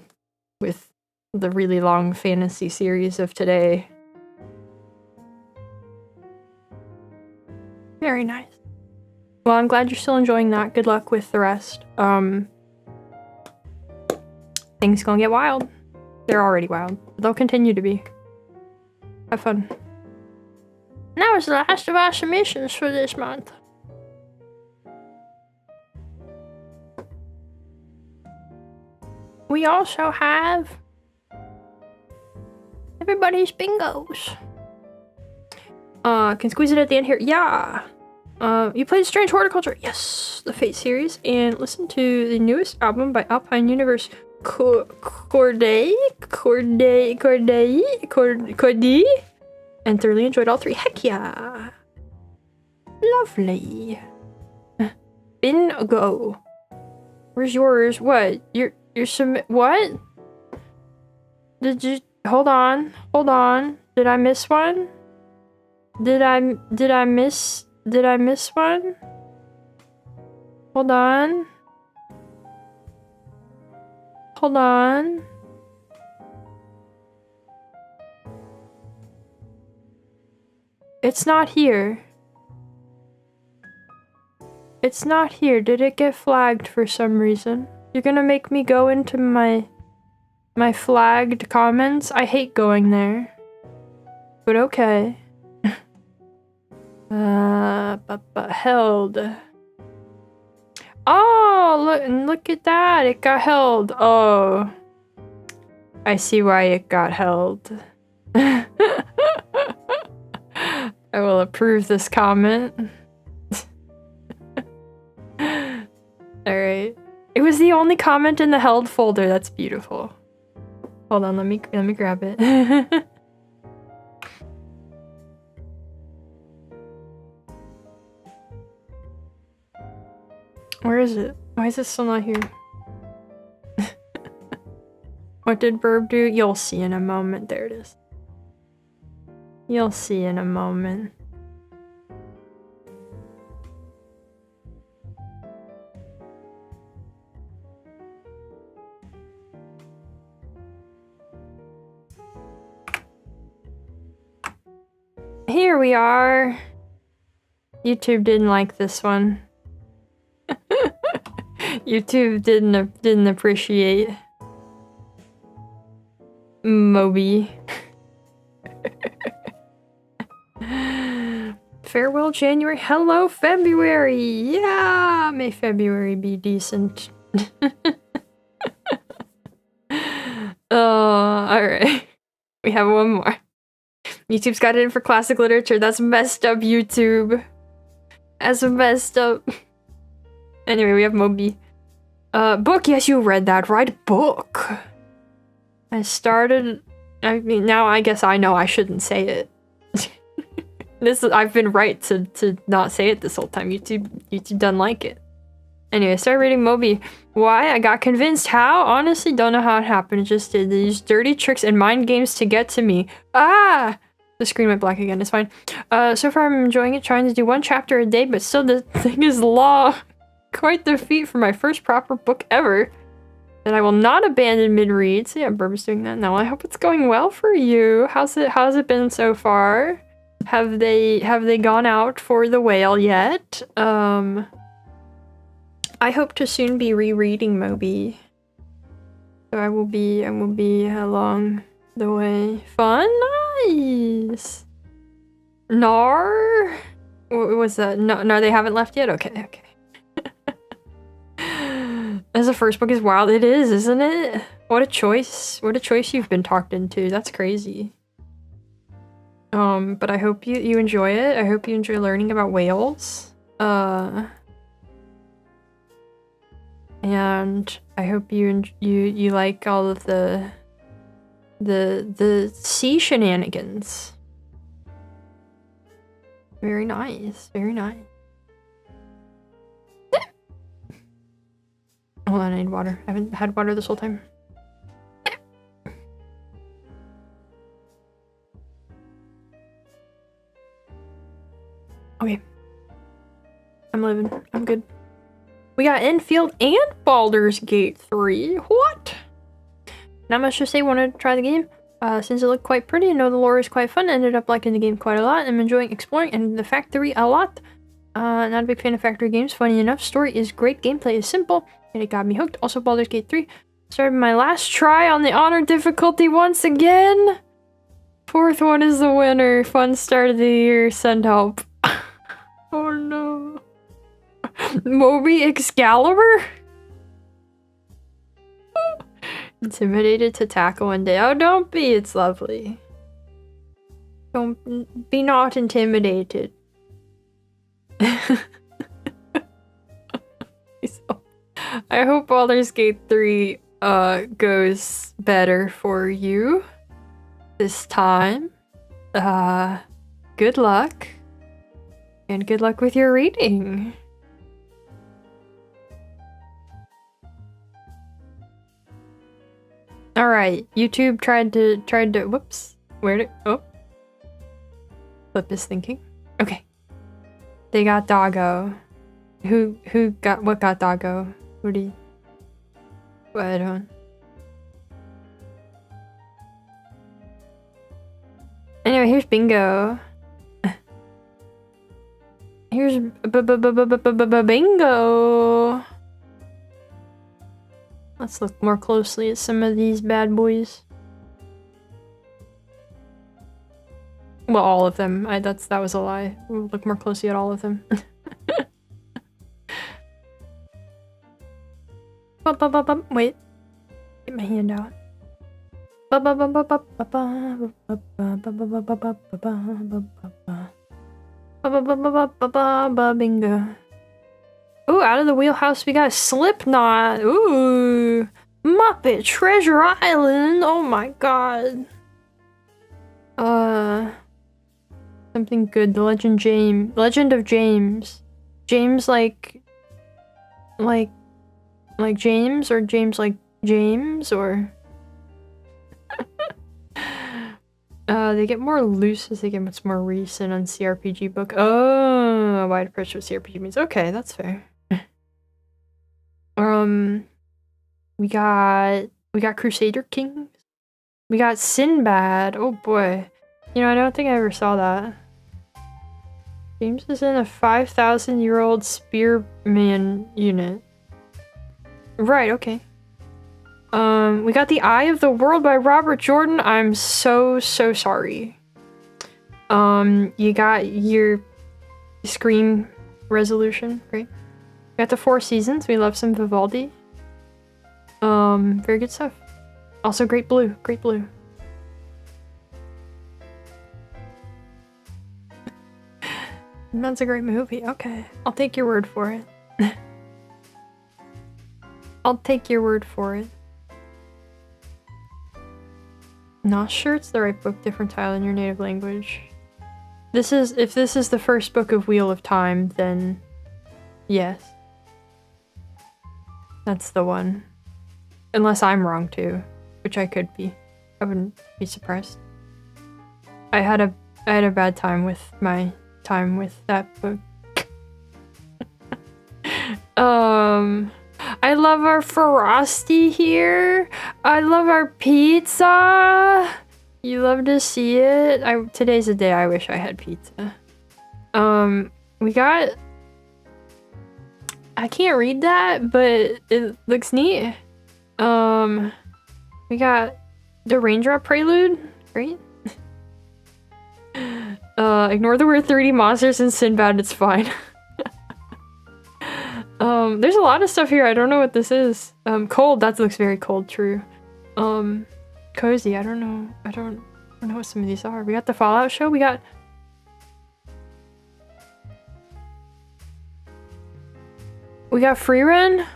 S1: with the really long fantasy series of today. Very nice. Well, I'm glad you're still enjoying that. Good luck with the rest. Things gonna get wild. They're already wild. They'll continue to be. Have fun. And that was the last of our submissions for this month. We also have everybody's bingos. Can squeeze it at the end here. Yeah. You played Strange Horticulture. Yes. The Fate series. And listen to the newest album by Alpine Universe. Corday. And thoroughly enjoyed all 3. Heck yeah. Lovely. Bingo. Where's yours? What? Your what? Did you hold on? Did I miss one? Did I miss one? Hold on. It's not here. Did it get flagged for some reason? You're gonna make me go into my flagged comments? I hate going there. But okay. But held. Oh, look at that. It got held. Oh. I see why it got held. I will approve this comment. Alright. It was the only comment in the held folder. That's beautiful. Hold on, let me grab it. Where is it? Why is it still not here? What did Burb do? You'll see in a moment. There it is. You'll see in a moment. here we are. YouTube didn't like this one. YouTube didn't appreciate Moby. Farewell January, hello February! Yeah! May February be decent. Alright. We have one more. YouTube's got it in for classic literature. That's messed up, YouTube. That's messed up. Anyway, we have Moby. Book, yes, you read that, right? Book. I mean, now I guess I know I shouldn't say it. I've been right to not say it this whole time. YouTube doesn't like it. Anyway, I started reading Moby. Why? I got convinced. How? Honestly, don't know how it happened. It just did. They used dirty tricks and mind games to get to me. Ah! The screen went black again. It's fine. So far I'm enjoying it, trying to do one chapter a day, but still the thing is long. Quite the feat for my first proper book ever. And I will not abandon mid-read. So yeah, Burba's doing that now. I hope it's going well for you. How's it been so far? Have they gone out for the whale yet? I hope to soon be rereading Moby. So I will be along the way. Fun? Nice! Nar? What was that? No, they haven't left yet? Okay. As the first book is wild, it is, isn't it? What a choice. What a choice you've been talked into. That's crazy. But I hope you enjoy it. I hope you enjoy learning about whales. And I hope you like all of the sea shenanigans. Very nice. Very nice. Hold on, I need water. I haven't had water this whole time. Okay. I'm living. I'm good. We got Enfield and Baldur's Gate 3. What? Not much to say. Wanted to try the game. Since it looked quite pretty and know the lore is quite fun, ended up liking the game quite a lot. I'm enjoying exploring and the factory a lot. Not a big fan of factory games. Funny enough, story is great, gameplay is simple, and it got me hooked. Also, Baldur's Gate 3 started my last try on the honor difficulty once again. 4th one is the winner. Fun start of the year. Send help. Oh no. Moby Excalibur? Intimidated to tackle one day. Oh, don't be. It's lovely. Don't be not intimidated. I hope Baldur's Gate 3 goes better for you this time. Good luck. And good luck with your reading. Alright, YouTube tried to whoops. Where'd it Flip is thinking. Okay. They got Doggo. What got Doggo? What I don't. Anyway, here's Bingo. Here's Bingo. Let's look more closely at some of these bad boys. Well, all of them. That was a lie. We'll look more closely at all of them. Wait. Get my hand out. Bingo. Ooh, out of the wheelhouse we got Slipknot. Ooh. Muppet Treasure Island. Oh my god. Something good. The Legend of James. James like James, or James like James, or they get more loose as they get much more recent on CRPG book. Oh, a wide approach with CRPG means. Okay, that's fair. We got Crusader Kings. We got Sinbad. Oh boy. You know, I don't think I ever saw that. James is in a 5,000-year-old spearman unit. Right, okay. We got The Eye of the World by Robert Jordan. I'm so sorry. You got your screen resolution, great. We got the Four Seasons. We love some Vivaldi. Very good stuff. Also great blue, great blue. That's a great movie. Okay, I'll take your word for it. I'll take your word for it. Not sure it's the right book, different title in your native language. If this is the first book of Wheel of Time, then yes. That's the one. Unless I'm wrong too, which I could be. I wouldn't be surprised. I had a bad time with my time with that book. I love our Frosty here. I love our pizza. You love to see it. Today's a day I wish I had pizza. We got... I can't read that, but it looks neat. We got the Raindrop Prelude. Great. Ignore the word 3D monsters and Sinbad, it's fine. There's a lot of stuff here. I don't know what this is. Cold, that looks very cold, true. Cozy, I don't know. I don't know what some of these are. We got the Fallout show. We got Free Run?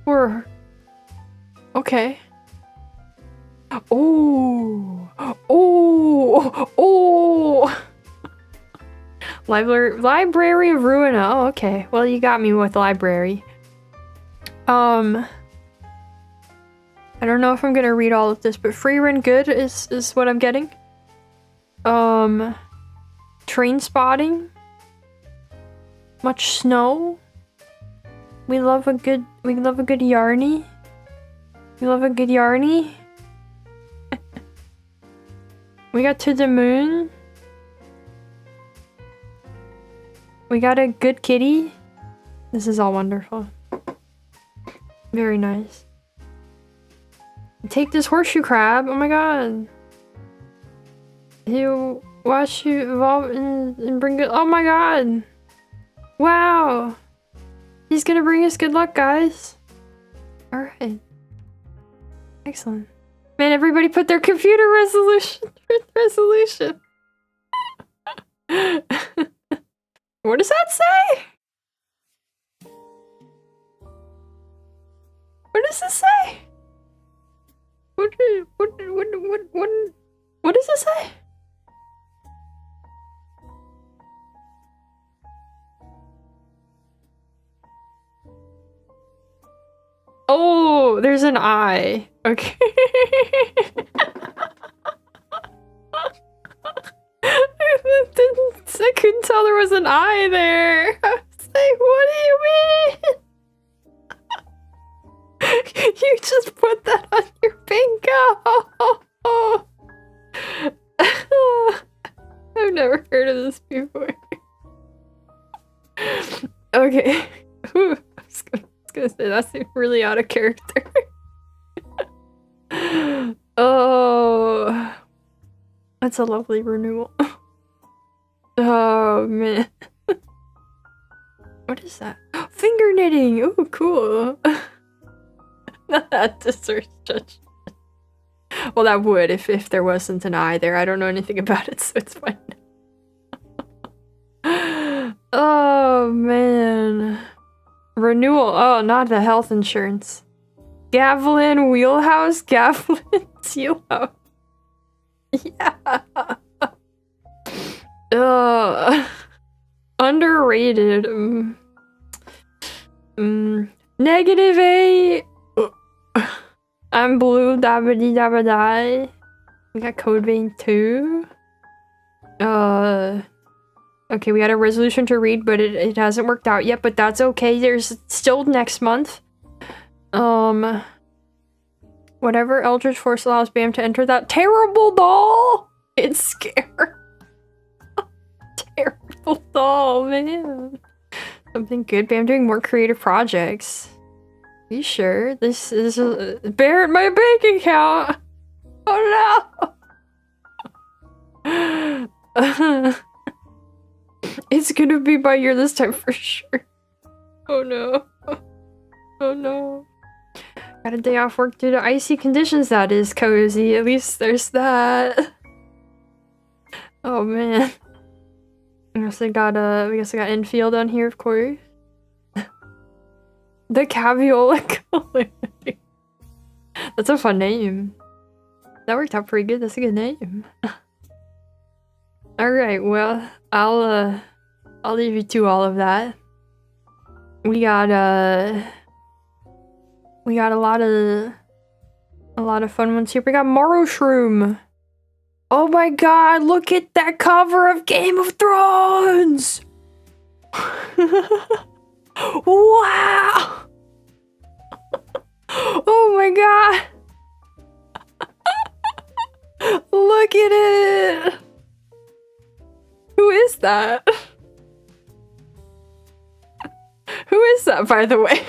S1: Or... Okay. Oh! Oh! Oh! Library of Ruina. Oh, okay. Well, you got me with library. I don't know if I'm gonna read all of this, but Free Run good is what I'm getting. Train Spotting. Much Snow. We love a good Yarny. We love a good Yarny. We got To the Moon. We got a Good Kitty. This is all wonderful. Very nice. Take this horseshoe crab. Oh my god. He'll watch you evolve and bring it. Oh my god. Wow. He's gonna bring us good luck, guys. Alright. Excellent. Man, everybody put their computer resolution. What does that say? What does this say? What does this say? Oh, there's an eye. Okay. I couldn't tell there was an eye there. I was like, what do you mean? You just put that on your bingo. I've never heard of this before. Okay. Ooh, I was gonna say that's really out of character. Oh, that's a lovely renewal. Oh man. What is that? Finger knitting! Oh, cool. That deserves judgment. Well, that would if there wasn't an eye there. I don't know anything about it, so it's fine. Oh man. Renewal. Oh, not the health insurance. Gavilan Wheelhouse? Gavilan Wheelhouse. Yeah. Underrated. Negative A. I'm blue. Dabba dabba die. We got Code Vein 2. Okay, we had a resolution to read, but it hasn't worked out yet, but that's okay. There's still next month. Whatever Eldritch Force allows Bam to enter that terrible doll. It's scary. Terrible. People doll, man. Something good, but I'm doing more creative projects. Are you sure? This is Barrett, my bank account. Oh no! It's gonna be my year this time for sure. Oh no. Oh no. Got a day off work due to icy conditions. That is cozy. At least there's that. Oh man. I guess I got infield on here, of course. The Caviola Calamity. That's a fun name. That worked out pretty good. That's a good name. Alright, well, I'll leave you to all of that. We got a lot of fun ones here. We got Morrow Shroom. Oh my god, look at that cover of Game of Thrones! Wow! Oh my god! Look at it! Who is that? Who is that, by the way?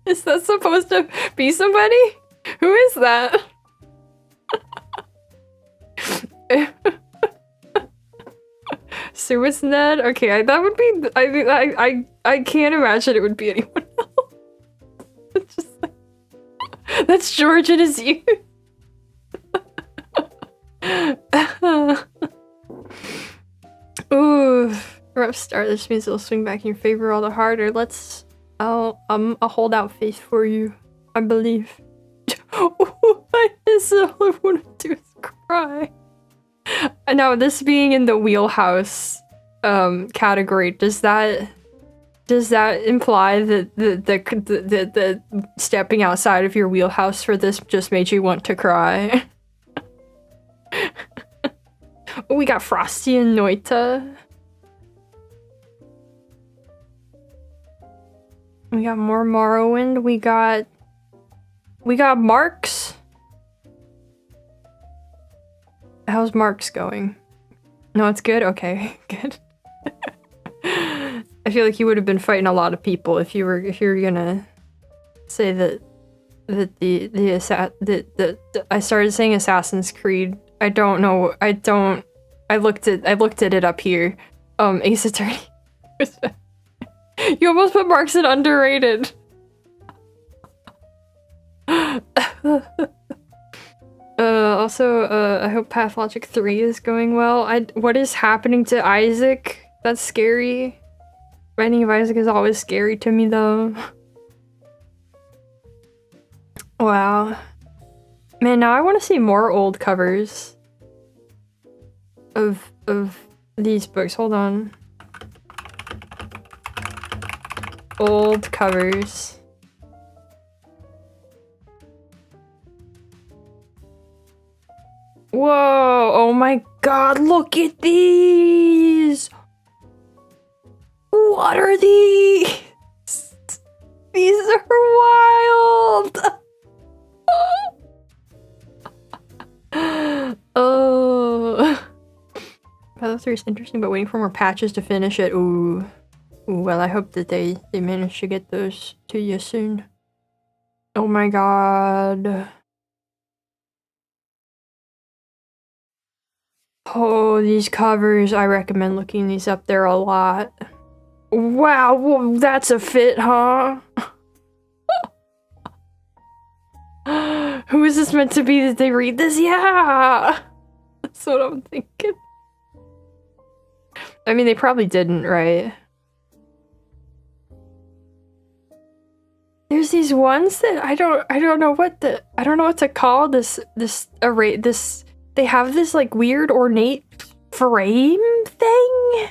S1: Is that supposed to be somebody? Who is that? Suez Ned? Okay, that would be. I can't imagine it would be anyone else. It's just like, that's George and his youth. Ooh, rough start. This means it'll swing back in your favor all the harder. I'll hold out faith for you. I believe. All I want to do is cry. Now, this being in the wheelhouse category, does that imply that the stepping outside of your wheelhouse for this just made you want to cry? Oh, we got Frosty and Noita. We got more Morrowind. We got Marks. How's Marks going? No, it's good? Okay, good. I feel like you would have been fighting a lot of people if you were gonna say that I started saying Assassin's Creed. I don't know. I looked at it up here. Ace Attorney. You almost put Marks in underrated. Also, I hope Pathologic 3 is going well. What is happening to Isaac? That's scary. Writing of Isaac is always scary to me, though. Wow. Man, now I want to see more old covers of these books. Hold on. Old covers. Whoa, oh my god, look at these! What are these? These are wild! Oh. Path 3 is interesting, but waiting for more patches to finish it. Ooh. Ooh, well, I hope that they manage to get those to you soon. Oh my god. Oh, these covers, I recommend looking these up. There a lot. Wow, well, that's a fit, huh? Who is this meant to be that they read this? Yeah! That's what I'm thinking. I mean, they probably didn't, right? There's these ones that I don't know what to call this array. They have this like weird ornate frame thing.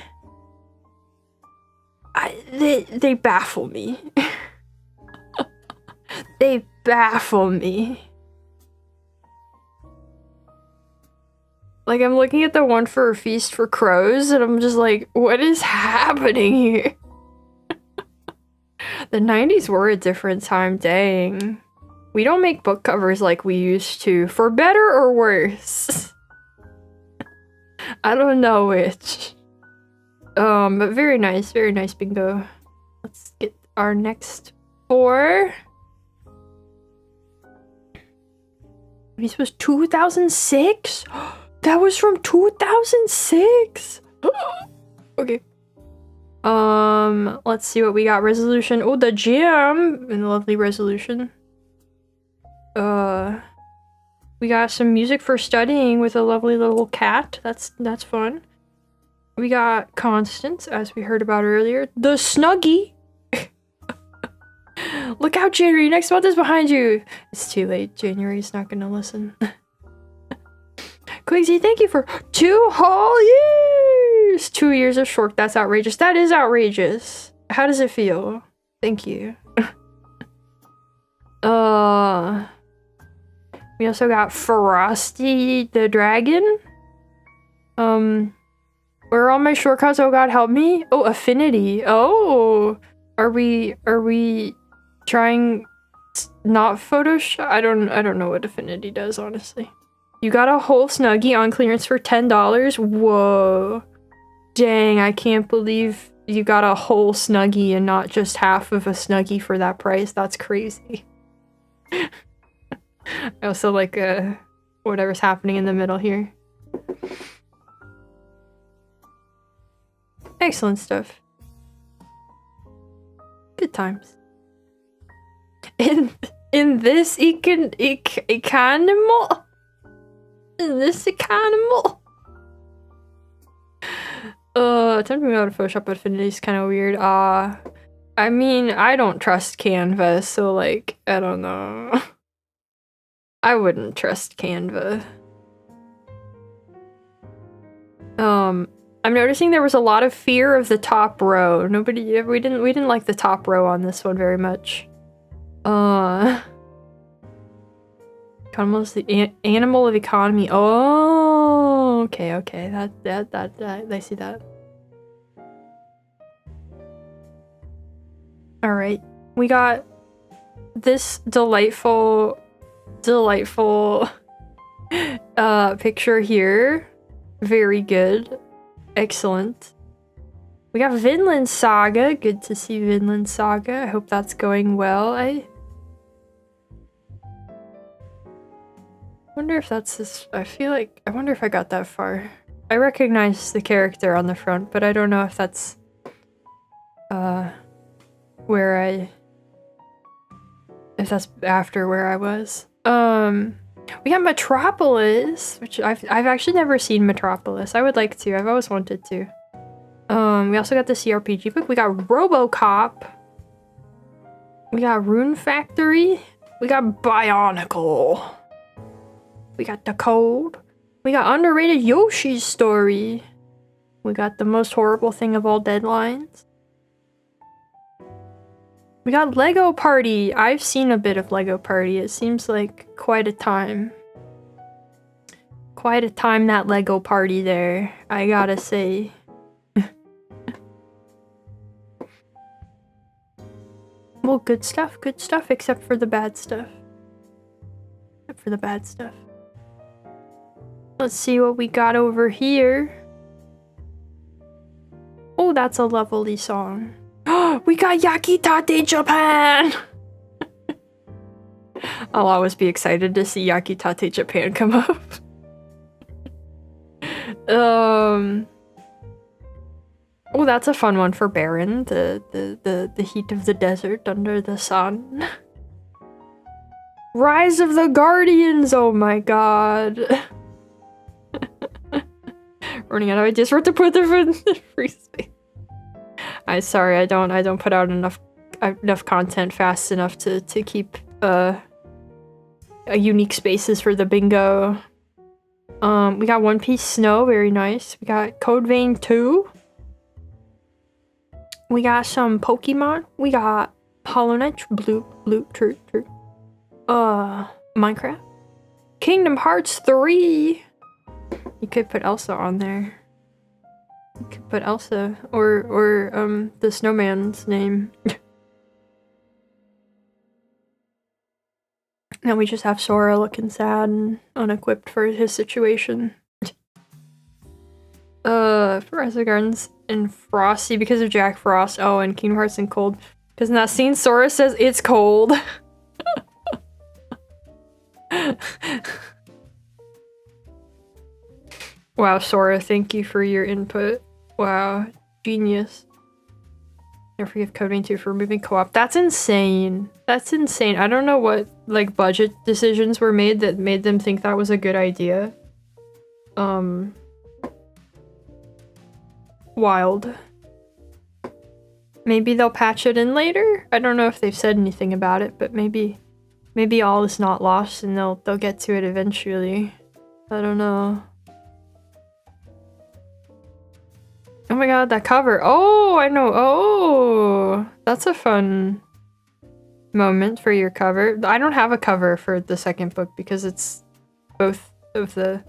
S1: They baffle me. They baffle me. Like, I'm looking at the one for A Feast for Crows, and I'm just like, what is happening here? The 90s were a different time, dang. We don't make book covers like we used to, for better or worse. I don't know which. But very nice bingo. Let's get our next 4. This was 2006? That was from 2006? Okay. Let's see what we got. Resolution. Oh, the gym! And lovely resolution. We got some music for studying with a lovely little cat. That's fun. We got Constance, as we heard about earlier. The Snuggie! Look out, January! Next month is behind you! It's too late. January's not gonna listen. Quigsy, thank you for 2 whole years! 2 years of short. That's outrageous. That is outrageous. How does it feel? Thank you. We also got Frosty the Dragon. Where are all my shortcuts? Oh god, help me. Oh, affinity. Oh, are we trying not Photoshop? I don't know what affinity does, honestly. You got a whole Snuggie on clearance for $10. Whoa. Dang, I can't believe you got a whole Snuggie and not just half of a Snuggie for that price. That's crazy. I also like whatever's happening in the middle here. Excellent stuff. Good times. In this economy. In this economy. Attempting to Photoshop Affinity is kind of weird. I mean, I don't trust Canva, so like, I don't know. I wouldn't trust Canva. I'm noticing there was a lot of fear of the top row. We didn't like the top row on this one very much. Economy is the animal of economy. Oh, okay. That I see that. All right, we got this delightful picture here. Very good. Excellent. We got Vinland Saga. Good to see Vinland Saga. I hope that's going well. I wonder if that's this. I wonder if I got that far. I recognize the character on the front, but I don't know if that's if that's after where I was. We got Metropolis, which I've actually never seen Metropolis. I would like to. I've always wanted to. We also got the CRPG book. We got RoboCop. We got Rune Factory. We got Bionicle. We got The Code. We got Underrated Yoshi's Story. We got The Most Horrible Thing of All Deadlines. We got Lego Party. I've seen a bit of Lego Party. It seems like quite a time. Quite a time, that Lego Party there, I gotta say. Well, good stuff, except for the bad stuff. Let's see what we got over here. Oh, that's a lovely song. We got Yakitate Japan! I'll always be excited to see Yakitate Japan come up. Oh, that's a fun one for Baron. The heat of the desert under the sun. Rise of the Guardians! Oh my god. Running out of ideas for to put them in the free space. I'm sorry, I don't put out enough content fast enough to keep a unique spaces for the bingo. We got One Piece Snow, very nice. We got Code Vein 2. We got some Pokemon. We got Hollow Knight, true. Minecraft. Kingdom Hearts 3. You could put Elsa on there. You could put Elsa or the snowman's name. Now we just have Sora looking sad and unequipped for his situation. Forest Gardens and Frosty because of Jack Frost. Oh, and Kingdom Hearts and Cold. Because in that scene, Sora says it's cold. Wow, Sora, thank you for your input. Wow, genius. Never forgive Code Vein 2 for removing co-op. That's insane. That's insane. I don't know what, like, budget decisions were made that made them think that was a good idea. Wild. Maybe they'll patch it in later? I don't know if they've said anything about it, but maybe all is not lost and they'll get to it eventually. I don't know. Oh my god, that cover. Oh, I know. Oh, that's a fun moment for your cover. I don't have a cover for the second book because it's both of the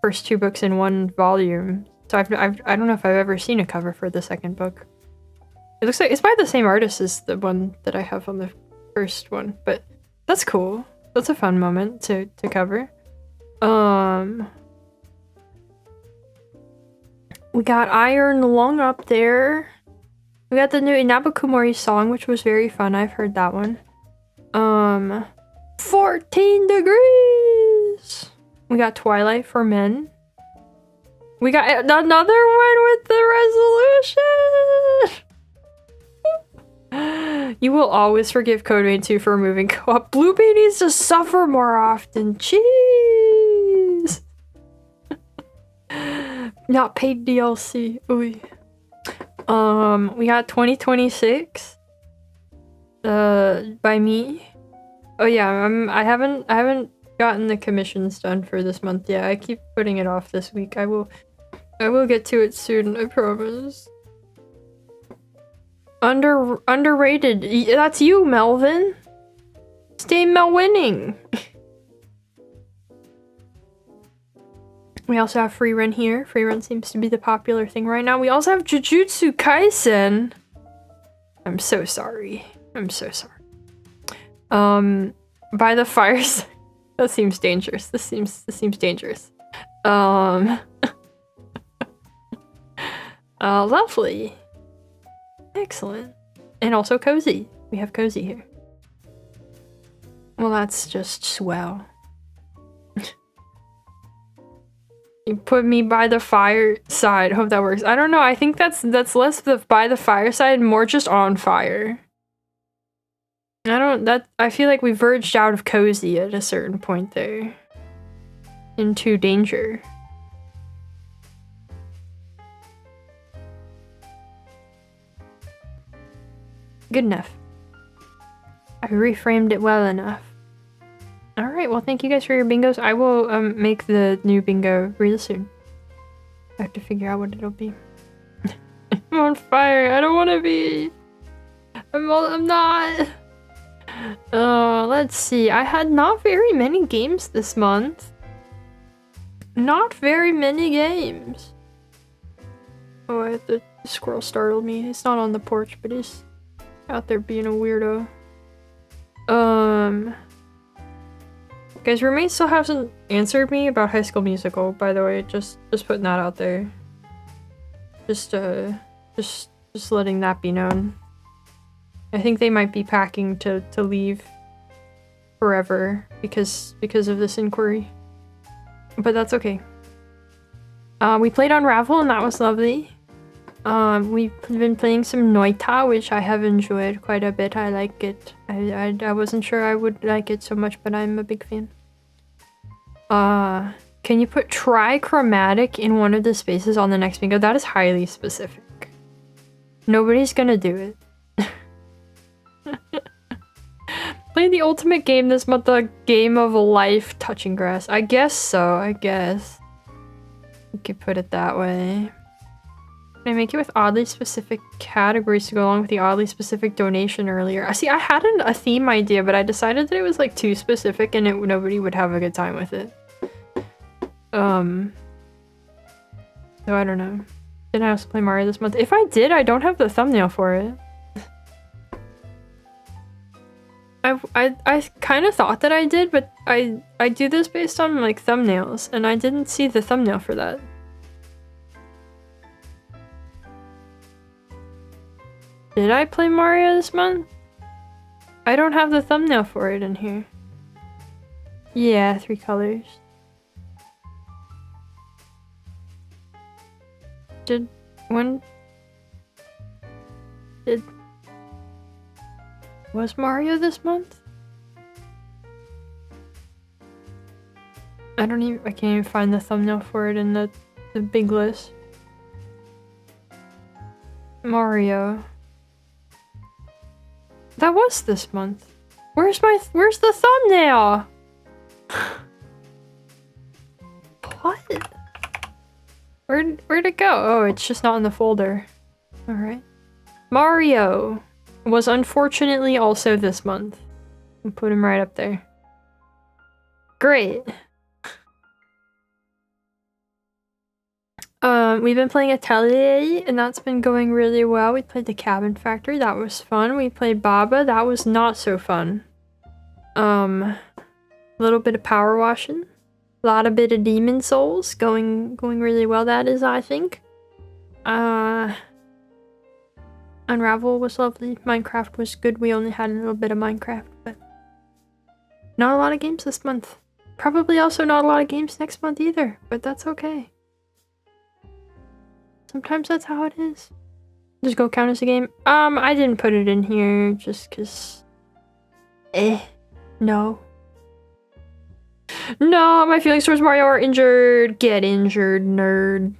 S1: first two books in one volume. So I don't know if I've ever seen a cover for the second book. It looks like it's by the same artist as the one that I have on the first one, but that's cool. That's a fun moment to cover. We got Iron Lung up there. We got the new Inabakumori song, which was very fun. I've heard that one. 14 degrees! We got Twilight for Men. We got another one with the resolution! You will always forgive Code Vein 2 for removing co-op. Bluebee needs to suffer more often. Jeez! Not paid DLC. Ooh. We got 2026. By me. Oh yeah, I haven't gotten the commissions done for this month yet. I keep putting it off this week. I will get to it soon, I promise. Underrated. That's you, Melvin. Stay Melwinning. We also have free run here. Free run seems to be the popular thing right now. We also have Jujutsu Kaisen. I'm so sorry. I'm so sorry. By the fires. That seems dangerous. This seems dangerous. Lovely. Excellent. And also cozy. We have cozy here. Well, that's just swell. You put me by the fireside. Hope that works. I don't know. I think that's less the by the fireside, more just on fire. I feel like we verged out of cozy at a certain point there. Into danger. Good enough. I reframed it well enough. Alright, well thank you guys for your bingos. I will make the new bingo real soon. I have to figure out what it'll be. I'm on fire. I don't want to be. I'm not. Let's see. I had not very many games this month. Not very many games. Oh, the squirrel startled me. He's not on the porch, but he's out there being a weirdo. Guys, roommate still hasn't answered me about High School Musical, by the way. Just putting that out there. Just letting that be known. I think they might be packing to leave forever because of this inquiry. But that's okay. We played Unravel and that was lovely. We've been playing some Noita, which I have enjoyed quite a bit. I like it. I wasn't sure I would like it so much, but I'm a big fan. Can you put trichromatic in one of the spaces on the next bingo? That is highly specific. Nobody's gonna do it. Play the ultimate game this month, the game of life, touching grass. I guess so, I guess. You could put it that way. Can I make it with oddly specific categories to go along with the oddly specific donation earlier? See, I had a theme idea, but I decided that it was like too specific and nobody would have a good time with it. So I don't know. Did I also play Mario this month? If I did, I don't have the thumbnail for it. I kind of thought that I did, but I do this based on like thumbnails, and I didn't see the thumbnail for that. Did I play Mario this month? I don't have the thumbnail for it in here. Yeah, 3 colors. Was Mario this month? I can't even find the thumbnail for it in the big list. Mario. That was this month. Where's the thumbnail? What? Where'd it go? Oh, it's just not in the folder. Alright. Mario was unfortunately also this month. I'll put him right up there. Great. We've been playing Atelier, and that's been going really well. We played the Cabin Factory, that was fun. We played Baba, that was not so fun. A little bit of power washing. A lot of bit of Demon Souls, going really well, that is, I think. Unravel was lovely. Minecraft was good. We only had a little bit of Minecraft, but not a lot of games this month. Probably also not a lot of games next month either, but that's okay. Sometimes that's how it is. Does Go count as a game? I didn't put it in here just cause... No. No, my feelings towards Mario are injured. Get injured, nerd.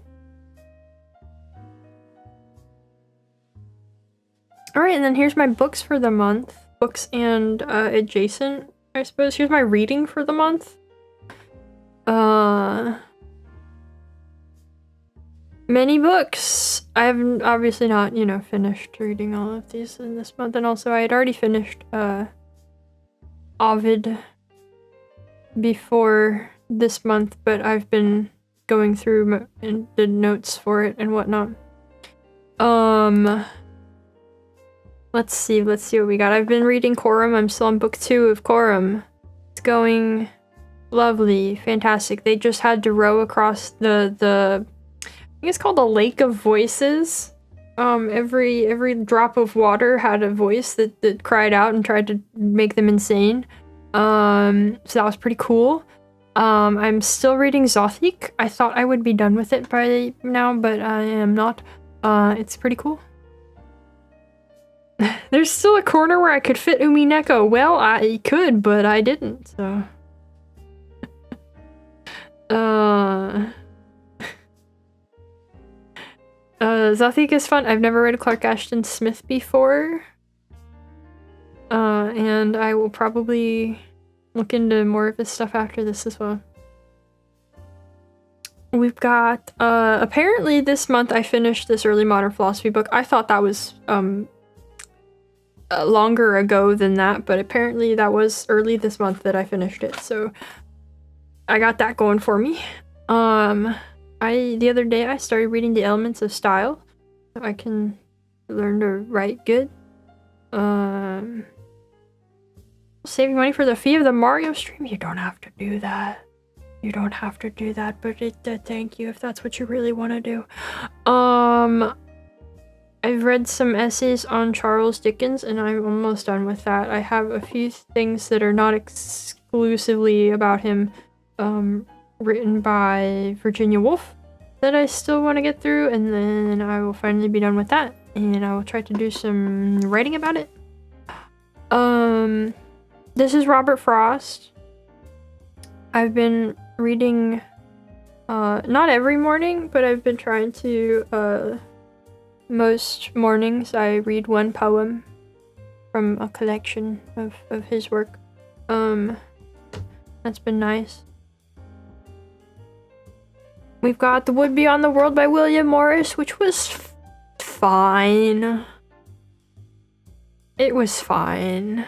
S1: Alright, and then here's my books for the month. Books and adjacent, I suppose. Here's my reading for the month. Many books. I have obviously not, you know, finished reading all of these in this month, and also I had already finished Ovid before this month, but I've been going through the notes for it and whatnot. Let's see what we got. I've been reading Quorum. I'm still on book 2 of Quorum. It's going lovely, fantastic. They just had to row across the I think it's called the Lake of Voices. Every drop of water had a voice that cried out and tried to make them insane. So that was pretty cool. I'm still reading Zothic. I thought I would be done with it by now, but I am not. It's pretty cool. There's still a corner where I could fit Umineko. Well, I could, but I didn't, so... Zothic is fun. I've never read a Clark Ashton Smith before. And I will probably look into more of his stuff after this as well. We've got, apparently this month I finished this early modern philosophy book. I thought that was, longer ago than that, but apparently that was early this month that I finished it, so I got that going for me. The other day I started reading The Elements of Style, so I can learn to write good. Saving money for the fee of the Mario stream? You don't have to do that. You don't have to do that, but thank you if that's what you really want to do. I've read some essays on Charles Dickens, and I'm almost done with that. I have a few things that are not exclusively about him, written by Virginia Woolf, that I still want to get through, and then I will finally be done with that, and I will try to do some writing about it. This is Robert Frost. I've been reading, not every morning, but I've been trying to, most mornings I read one poem from a collection of his work. That's been nice. We've got The Wood Beyond the World by William Morris, which was fine. It was fine.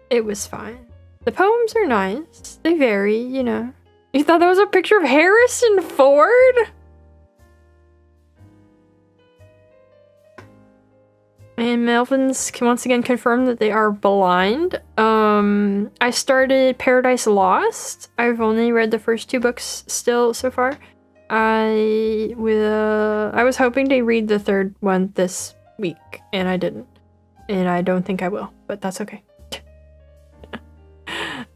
S1: It was fine. The poems are nice. They vary, you know. You thought that was a picture of Harrison Ford? And Melvin's once again confirmed that they are blind. I started Paradise Lost. I've only read the first 2 books still so far. I was hoping to read the third one this week, and I didn't. And I don't think I will, but that's okay.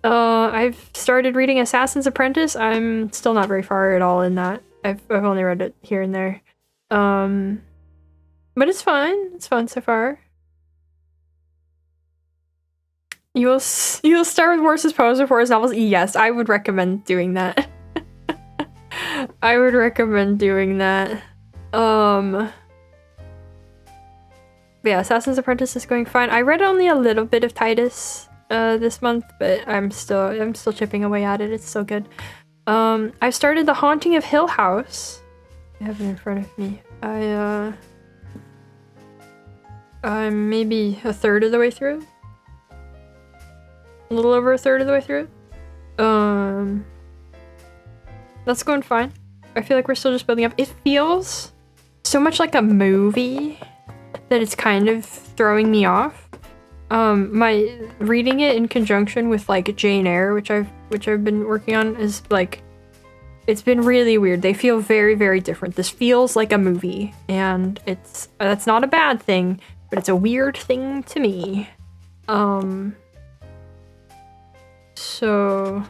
S1: I've started reading Assassin's Apprentice. I'm still not very far at all in that. I've only read it here and there. But it's fun. It's fun so far. You'll start with Morse's poems before his novels? Yes, I would recommend doing that. I would recommend doing that. But yeah, Assassin's Apprentice is going fine. I read only a little bit of Titus this month, but I'm still chipping away at it. It's still good. I started The Haunting of Hill House. I have it in front of me. I'm maybe a third of the way through. A little over a third of the way through. That's going fine. I feel like we're still just building up. It feels so much like a movie that it's kind of throwing me off. My reading it in conjunction with like Jane Eyre, which I've been working on, is like, it's been really weird. They feel very, very different. This feels like a movie, and that's not a bad thing, but it's a weird thing to me. So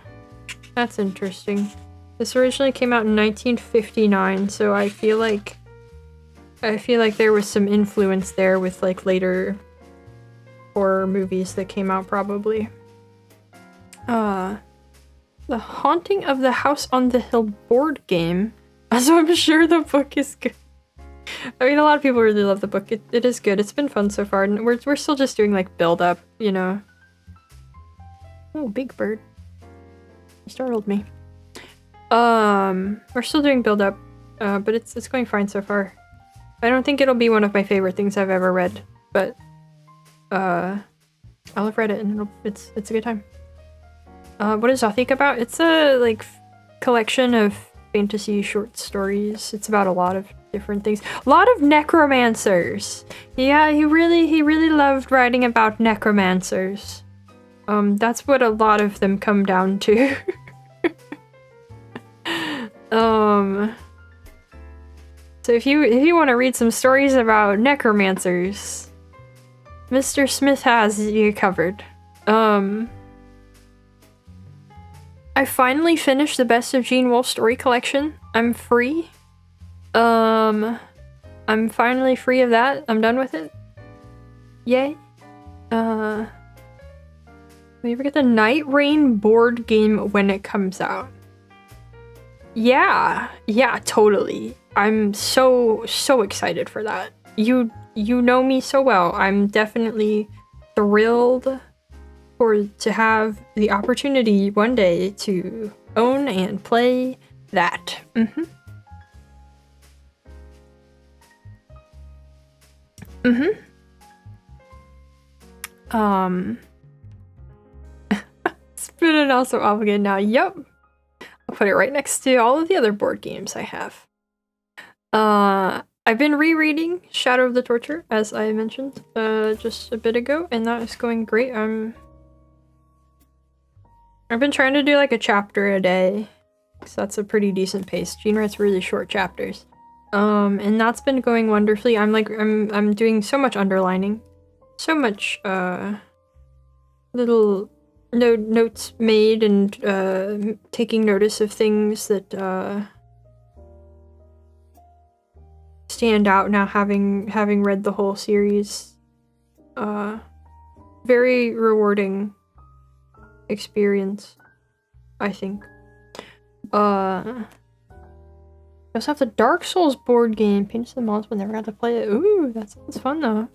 S1: that's interesting. This originally came out in 1959, so I feel like there was some influence there with like later horror movies that came out probably. The Haunting of the House on the Hill board game. So I'm sure the book is good. I mean, a lot of people really love the book. It is good. It's been fun so far, and we're still just doing like build up, you know. Oh, big bird. You startled me. We're still doing build up, but it's going fine so far. I don't think it'll be one of my favorite things I've ever read, but I'll have read it and it's a good time. What is Zothic about? It's a like collection of fantasy short stories. It's about a lot of different things. A lot of necromancers. Yeah, he really loved writing about necromancers. That's what a lot of them come down to. So if you want to read some stories about necromancers, Mr. Smith has you covered. I finally finished the Best of Gene Wolfe story collection. I'm free. I'm finally free of that. I'm done with it. Yay. We ever get the Night Rain board game when it comes out? Yeah, totally. I'm so excited for that. You know me so well. I'm definitely thrilled to have the opportunity one day to own and play that. Spin and also obligated now. Yup. I'll put it right next to all of the other board games I have. I've been rereading Shadow of the Torture, as I mentioned just a bit ago, and that is going great. I've been trying to do like a chapter a day, because that's a pretty decent pace. Gene writes really short chapters. And that's been going wonderfully. I'm doing so much underlining. So much little notes made and taking notice of things that stand out now, having read the whole series. Very rewarding experience, I think. We also have the Dark Souls board game. Painted the models but never got to play it. Ooh, that sounds fun though.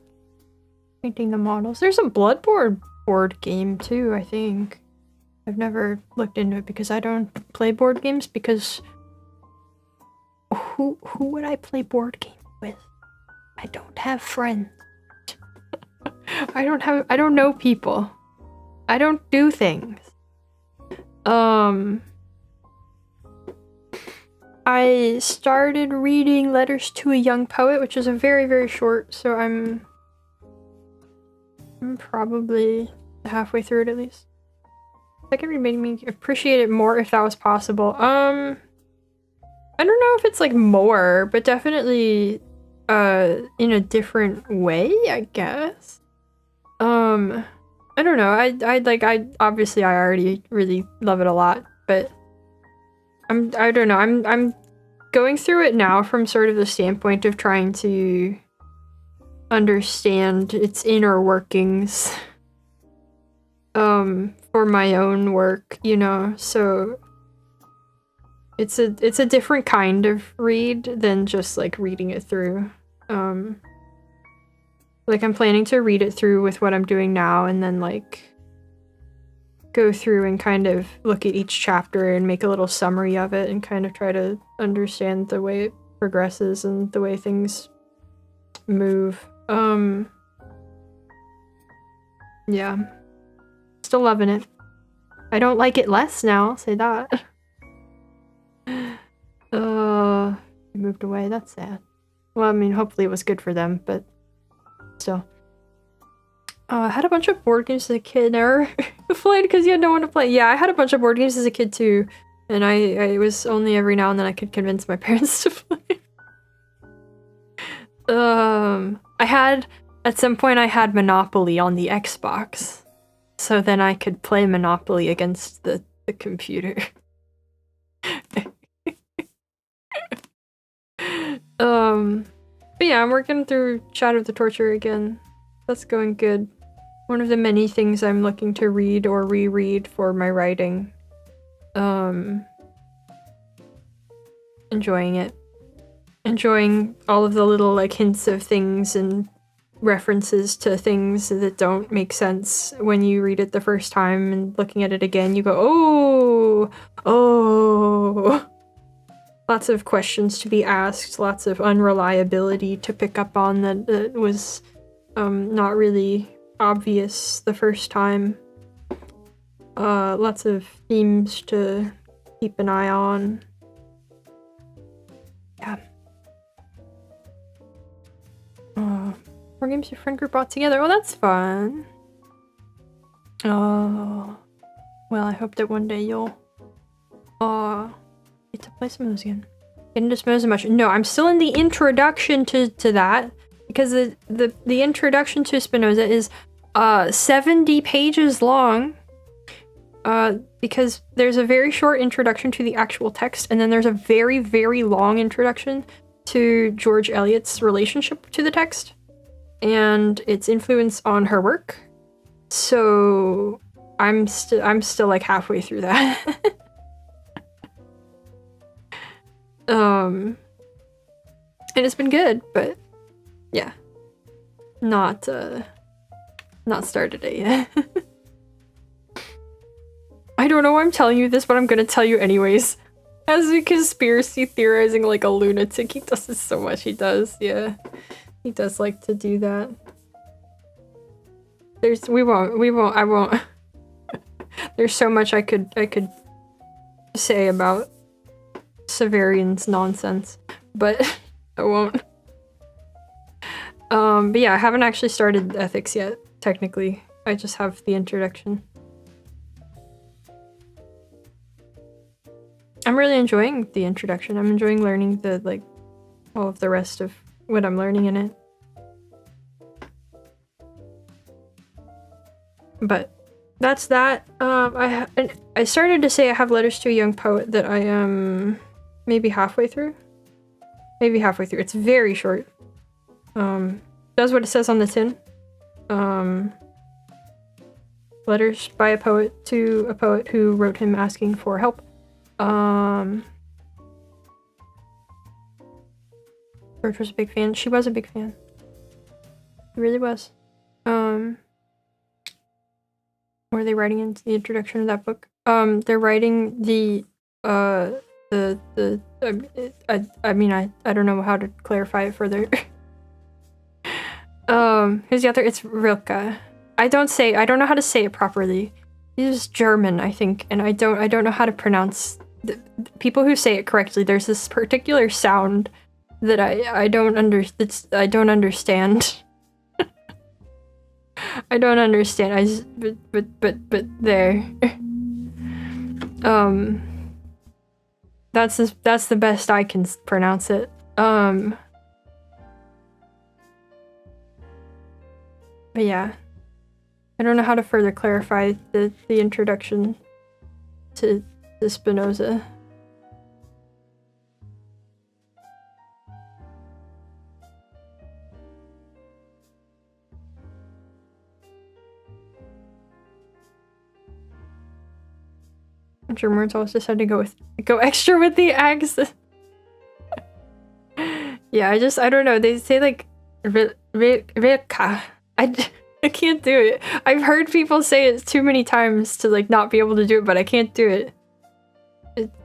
S1: Painting the models. There's a Bloodborne board game too, I think. I've never looked into it because I don't play board games, because who would I play board games with? I don't have friends. I don't know people. I don't do things. I started reading Letters to a Young Poet, which is a very, very short, so I'm probably halfway through it at least. Second read made me appreciate it more if that was possible. I don't know if it's like more, but definitely in a different way, I guess. I don't know. I obviously I already really love it a lot, but I don't know. I'm going through it now from sort of the standpoint of trying to understand its inner workings for my own work, you know. So it's a different kind of read than just like reading it through. Like I'm planning to read it through with what I'm doing now and then like go through and kind of look at each chapter and make a little summary of it and kind of try to understand the way it progresses and the way things move. Yeah. Still loving it. I don't like it less now, I'll say that. They moved away, that's sad. Well, I mean, hopefully it was good for them, but still. I had a bunch of board games as a kid. Never played because you had no one to play. Yeah, I had a bunch of board games as a kid too, and I was only every now and then I could convince my parents to play. At some point I had Monopoly on the Xbox, so then I could play Monopoly against the computer. But yeah, I'm working through Shadow of the Torture again. That's going good. One of the many things I'm looking to read or reread for my writing. Enjoying it. Enjoying all of the little like hints of things and references to things that don't make sense when you read it the first time, and looking at it again you go, oh. Lots of questions to be asked, lots of unreliability to pick up on that was not really obvious the first time. Lots of themes to keep an eye on. Yeah. More games your friend group brought together. Oh, that's fun. Oh. Well, I hope that one day you'll get to play some of those again. Get into Spinoza much. No, I'm still in the introduction to that, because the introduction to Spinoza is 70 pages long. Because there's a very short introduction to the actual text, and then there's a very, very long introduction to George Eliot's relationship to the text and its influence on her work. So I'm still like halfway through that. And it's been good, but yeah, not started it yet. I don't know why I'm telling you this, but I'm gonna tell you anyways. As a conspiracy theorizing like a lunatic, he does this so much. He does, yeah. He does like to do that. I won't. There's so much I could say about Severian's nonsense, but I won't. But yeah, I haven't actually started ethics yet, technically. I just have the introduction. I'm really enjoying the introduction. I'm enjoying learning the, like, all of the rest of what I'm learning in it. But that's that. I started to say I have Letters to a Young Poet that I am maybe halfway through. Maybe halfway through. It's very short. Does what it says on the tin. Letters by a poet to a poet who wrote him asking for help. George was a big fan. She was a big fan. She really was. What are they writing into the introduction of that book? They're writing I mean, I don't know how to clarify it further. Who's the author? It's Rilke. I don't know how to say it properly. He's German, I think, and I don't know how to pronounce the people who say it correctly. There's this particular sound that I don't understand. I don't understand. But there. That's the best I can pronounce it. But yeah. I don't know how to further clarify the introduction to Spinoza. Germans always decided to go extra with the accent. Yeah, I don't know. They say like Rika. I can't do it. I've heard people say it too many times to like not be able to do it, but I can't do it.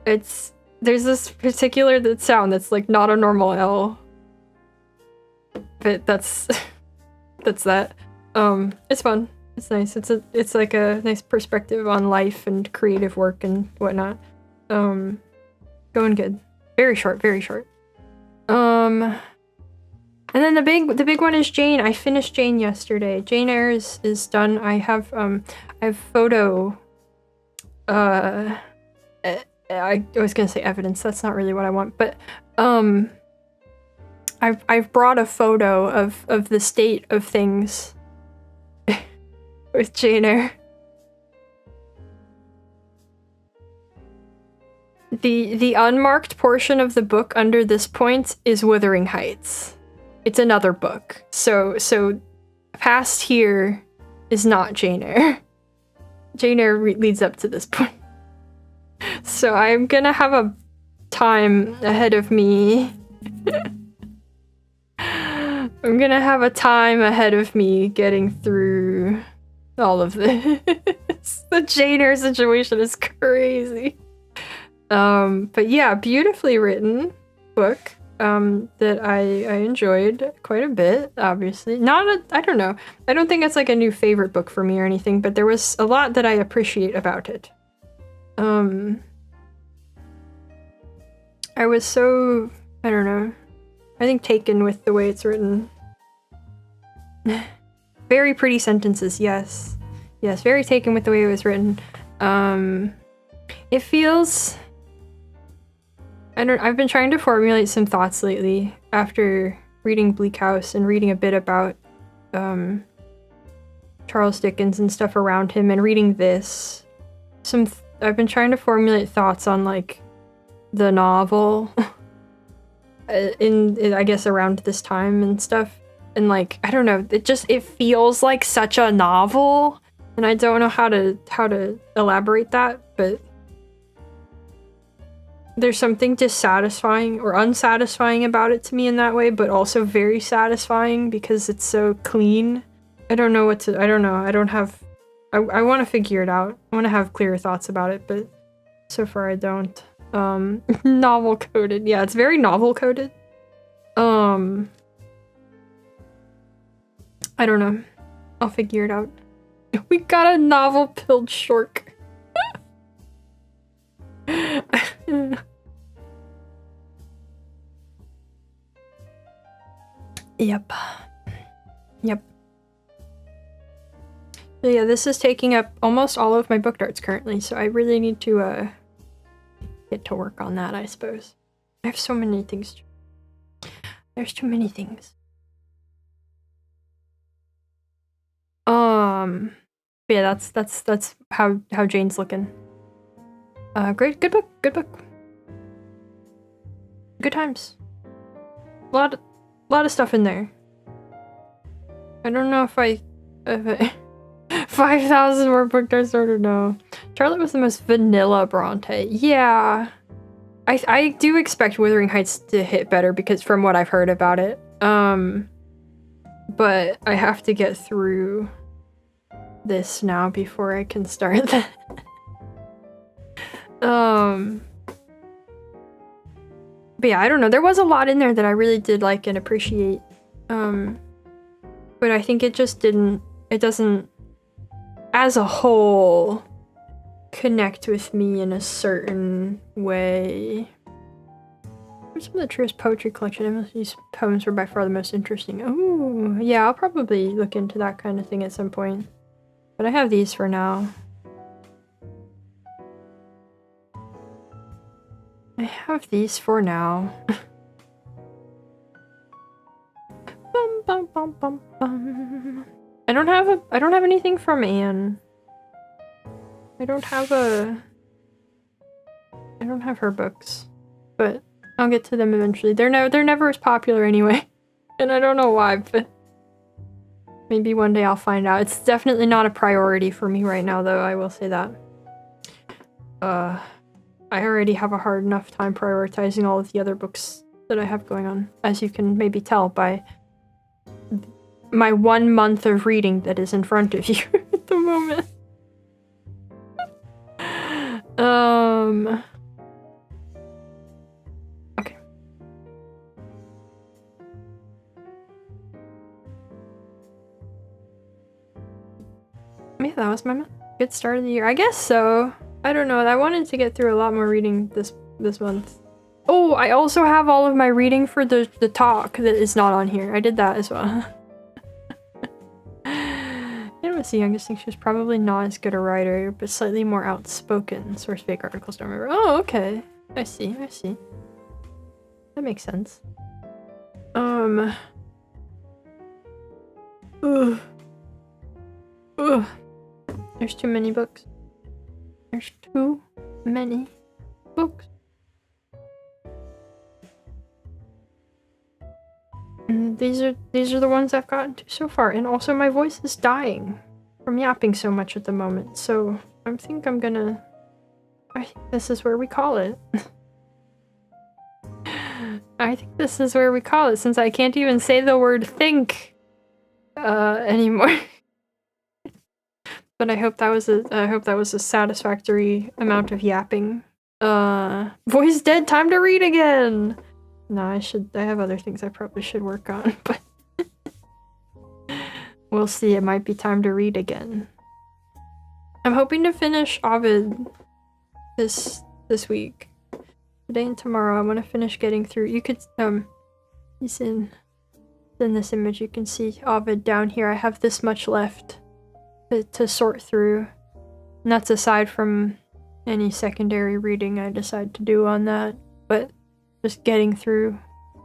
S1: There's this particular sound that's like not a normal L. But that's that. It's fun. It's nice. It's like a nice perspective on life and creative work and whatnot. Going good. Very short, very short. And then the big one is Jane. I finished Jane yesterday. Jane Eyre is done. I have photo. I was gonna say evidence. That's not really what I want, but I've brought a photo of the state of things with Jane Eyre. The unmarked portion of the book under this point is Wuthering Heights. It's another book. So past here is not Jane Eyre. Jane Eyre leads up to this point. So I'm gonna have a time ahead of me. I'm gonna have a time ahead of me getting through all of this. The Jane Eyre situation is crazy. But yeah, beautifully written book. That I enjoyed quite a bit, obviously. I don't know. I don't think it's like a new favorite book for me or anything, but there was a lot that I appreciate about it. I was so, I don't know, I think taken with the way it's written. Very pretty sentences, yes. Yes, very taken with the way it was written. It feels... I've been trying to formulate some thoughts lately after reading Bleak House and reading a bit about Charles Dickens and stuff around him and reading this. I've been trying to formulate thoughts on like the novel in I guess around this time and stuff. And like, I don't know, it feels like such a novel and I don't know how to elaborate that, but there's something dissatisfying or unsatisfying about it to me in that way, but also very satisfying because it's so clean. I don't know. I want to figure it out. I want to have clearer thoughts about it, but so far I don't. Novel coded. Yeah, it's very novel coded. I don't know. I'll figure it out. We got a novel pilled shork. Yep. So yeah, this is taking up almost all of my book darts currently, so I really need to get to work on that, I suppose. I have so many things. There's too many things. But yeah, that's how Jane's looking. Great, good book. Good times. A lot of stuff in there. I don't know if I 5,000 more book darts or no. Charlotte was the most vanilla Bronte. Yeah. I do expect Wuthering Heights to hit better because from what I've heard about it. But I have to get through this now before I can start that. But yeah, I don't know. There was a lot in there that I really did like and appreciate. But I think it doesn't, as a whole, connect with me in a certain way. Some of the truest poetry collection. These poems were by far the most interesting. Oh, yeah, I'll probably look into that kind of thing at some point. But I have these for now. I have these for now. Bum, bum, bum, bum, bum. I don't have anything from Anne. I don't have her books, but I'll get to them eventually. They're never as popular anyway, and I don't know why, but maybe one day I'll find out. It's definitely not a priority for me right now, though, I will say that. I already have a hard enough time prioritizing all of the other books that I have going on, as you can maybe tell by my 1 month of reading that is in front of you at the moment. Okay. Yeah, that was my good start of the year. I guess so. I don't know. I wanted to get through a lot more reading this month. Oh, I also have all of my reading for the talk that is not on here. I did that as well. Anne was the youngest, think she was probably not as good a writer, but slightly more outspoken. Source fake articles, don't remember. Oh, okay. I see. That makes sense. Ugh. There's too many books. There's too many books. And these are the ones I've gotten to so far, and also my voice is dying from yapping so much at the moment, so I think this is where we call it. I think this is where we call it, since I can't even say the word think anymore. But I hope that was a satisfactory amount of yapping. Voice dead, time to read again. No, I have other things I probably should work on, but we'll see. It might be time to read again. I'm hoping to finish Ovid this week. Today and tomorrow. I want to finish getting through. You could he's in this image. You can see Ovid down here. I have this much left to sort through, and that's aside from any secondary reading I decide to do on that, but just getting through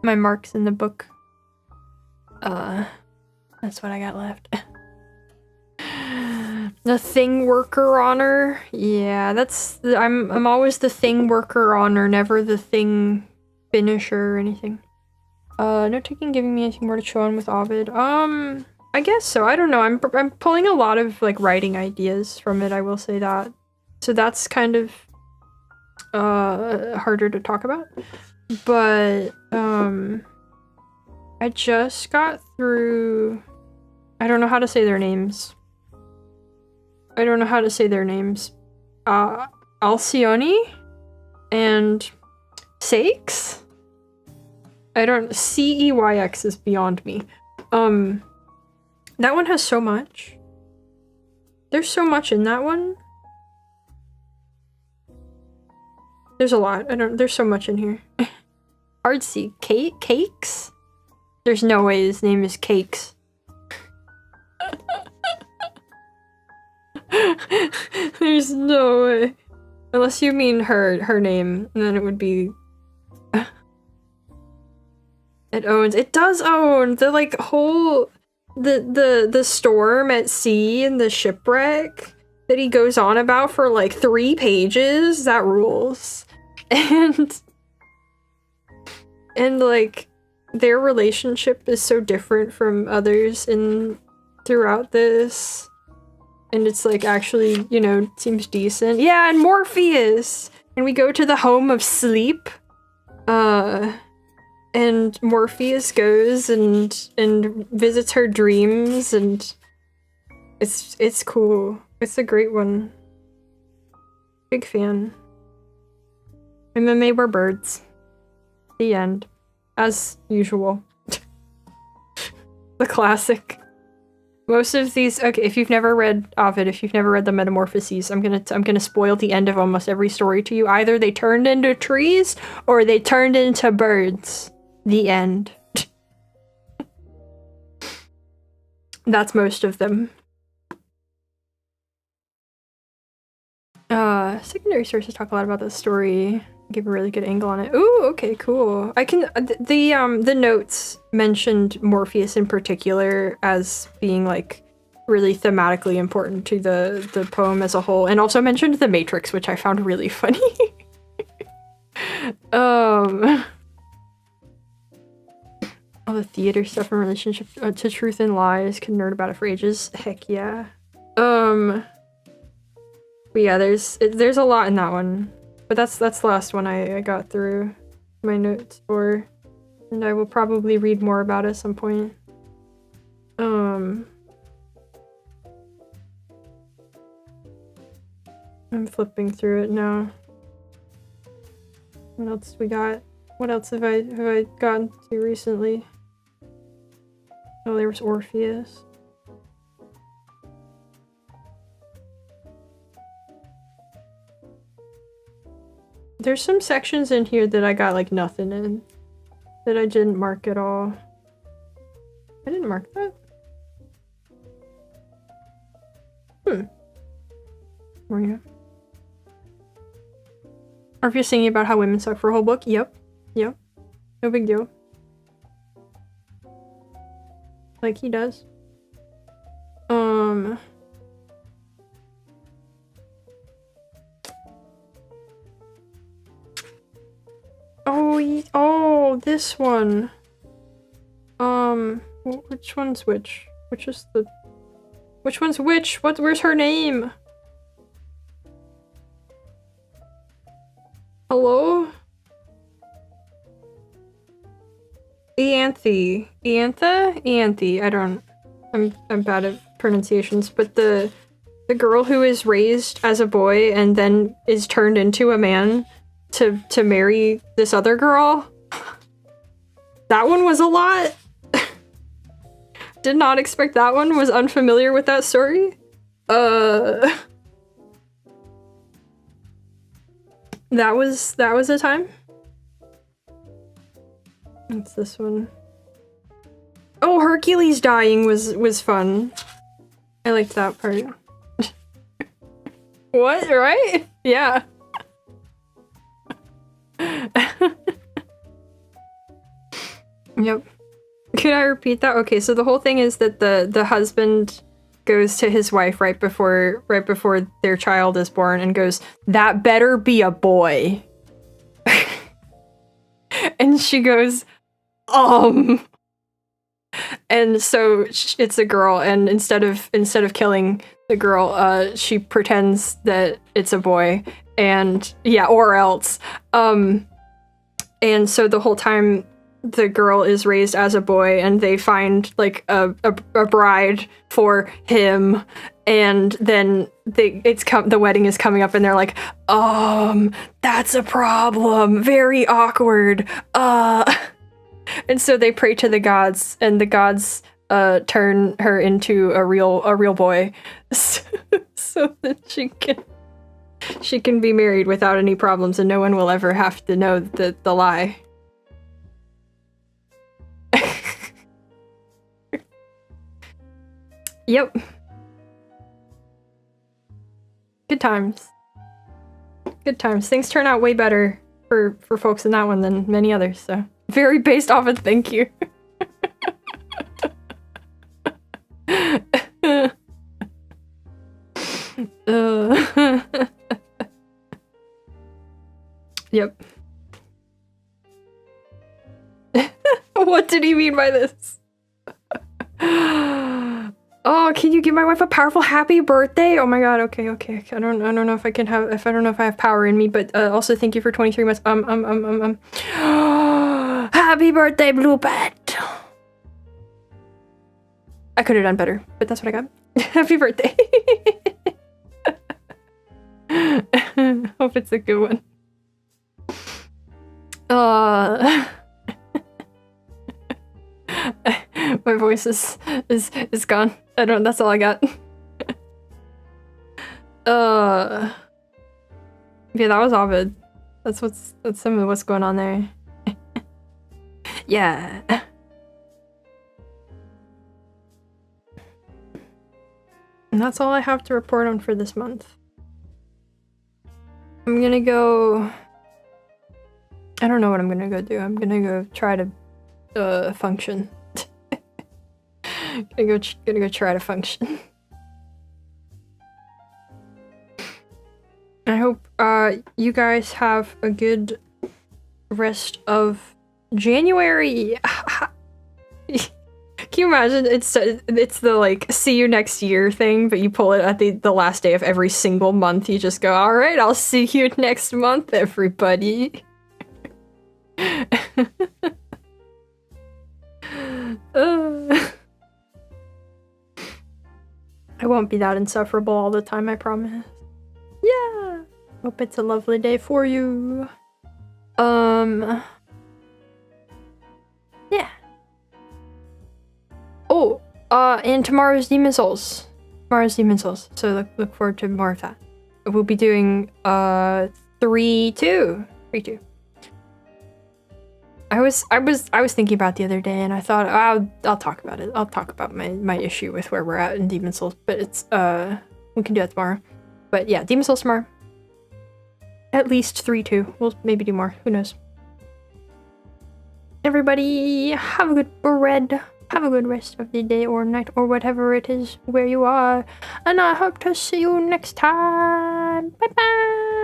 S1: my marks in the book. That's what I got left. The thing worker honor. Yeah, I'm always the thing worker honor, never the thing finisher or anything. No taking giving me anything more to show on with Ovid. I guess so. I don't know. I'm pulling a lot of like writing ideas from it, I will say that. So that's kind of harder to talk about. But I just got through, I don't know how to say their names. Alcyone and Ceyx? Ceyx is beyond me. That one has so much. There's so much in that one. There's a lot. There's so much in here. Artsy. Cakes? There's no way his name is Cakes. There's no way. Unless you mean her name, and then it would be... It owns. It does own the like whole... The storm at sea and the shipwreck that he goes on about for like 3 pages. That rules. And like their relationship is so different from others throughout this, and it's like actually, you know, seems decent. Yeah, and Morpheus, and we go to the home of sleep, and Morpheus goes and visits her dreams, and it's cool. It's a great one. Big fan. And then they were birds. The end. As usual. The classic. Most of these, okay, if you've never read Ovid, if you've never read the Metamorphoses, I'm gonna spoil the end of almost every story to you. Either they turned into trees, or they turned into birds. The end. That's most of them. Secondary sources talk a lot about this story. Give a really good angle on it. Ooh, okay, cool. I can the notes mentioned Morpheus in particular as being like really thematically important to the poem as a whole, and also mentioned the Matrix, which I found really funny. All the theater stuff in relationship to Truth and Lies, can nerd about it for ages. Heck yeah. But yeah, there's a lot in that one. But that's the last one I got through my notes for, and I will probably read more about it at some point. I'm flipping through it now. What else we got? What else have I gotten to recently? Oh, there was Orpheus. There's some sections in here that I got like nothing in, that I didn't mark at all. I didn't mark that? Where are you? Orpheus singing about how women suck for a whole book? Yep. No big deal. Like he does. Oh, this one. Which one's which? Which one's which? Where's her name? Hello? Eanthe. Eanthe? I'm bad at pronunciations, but the girl who is raised as a boy and then is turned into a man to marry this other girl. That one was a lot. Did not expect that one. Was unfamiliar with that story. That was a time. What's this one? Oh, Hercules dying was fun. I liked that part. What? Right? Yeah. Yep. Could I repeat that? Okay, so the whole thing is that the husband goes to his wife right before their child is born and goes, "That better be a boy." And she goes, and so it's a girl, and instead of killing the girl, she pretends that it's a boy, and yeah, or else. And so the whole time the girl is raised as a boy, and they find like a bride for him, and then the wedding is coming up, and they're like, that's a problem, very awkward, and so they pray to the gods, and the gods turn her into a real boy, so that she can be married without any problems, and no one will ever have to know the lie. Yep. Good times. Good times. Things turn out way better for folks in that one than many others, so. Very based off of thank you. Yep. What did he mean by this? Oh, can you give my wife a powerful happy birthday? Oh my god, okay. I don't know if I don't know if I have power in me, but also thank you for 23 months. Happy birthday, Blue Pet. I could have done better, but that's what I got. Happy birthday. Hope it's a good one. My voice is gone. That's all I got. Yeah, that was Ovid. That's some of what's going on there. Yeah. And that's all I have to report on for this month. I'm gonna go I don't know what I'm gonna go do. I'm gonna go try to function. gonna go try to function. I hope you guys have a good rest of January. Can you imagine? It's the like see you next year thing, but you pull it at the last day of every single month. You just go, all right, I'll see you next month, everybody. I won't be that insufferable all the time, I promise. Yeah. Hope it's a lovely day for you. Yeah. Oh, and tomorrow's Demon Souls. So look forward to more of that. We'll be doing 3-2. I was thinking about the other day, and I thought I'll talk about it. I'll talk about my issue with where we're at in Demon Souls, but it's we can do that tomorrow. But yeah, Demon Souls tomorrow. At least 3-2. We'll maybe do more. Who knows? Everybody, have a good bread. Have a good rest of the day or night or whatever it is where you are. And I hope to see you next time. Bye bye.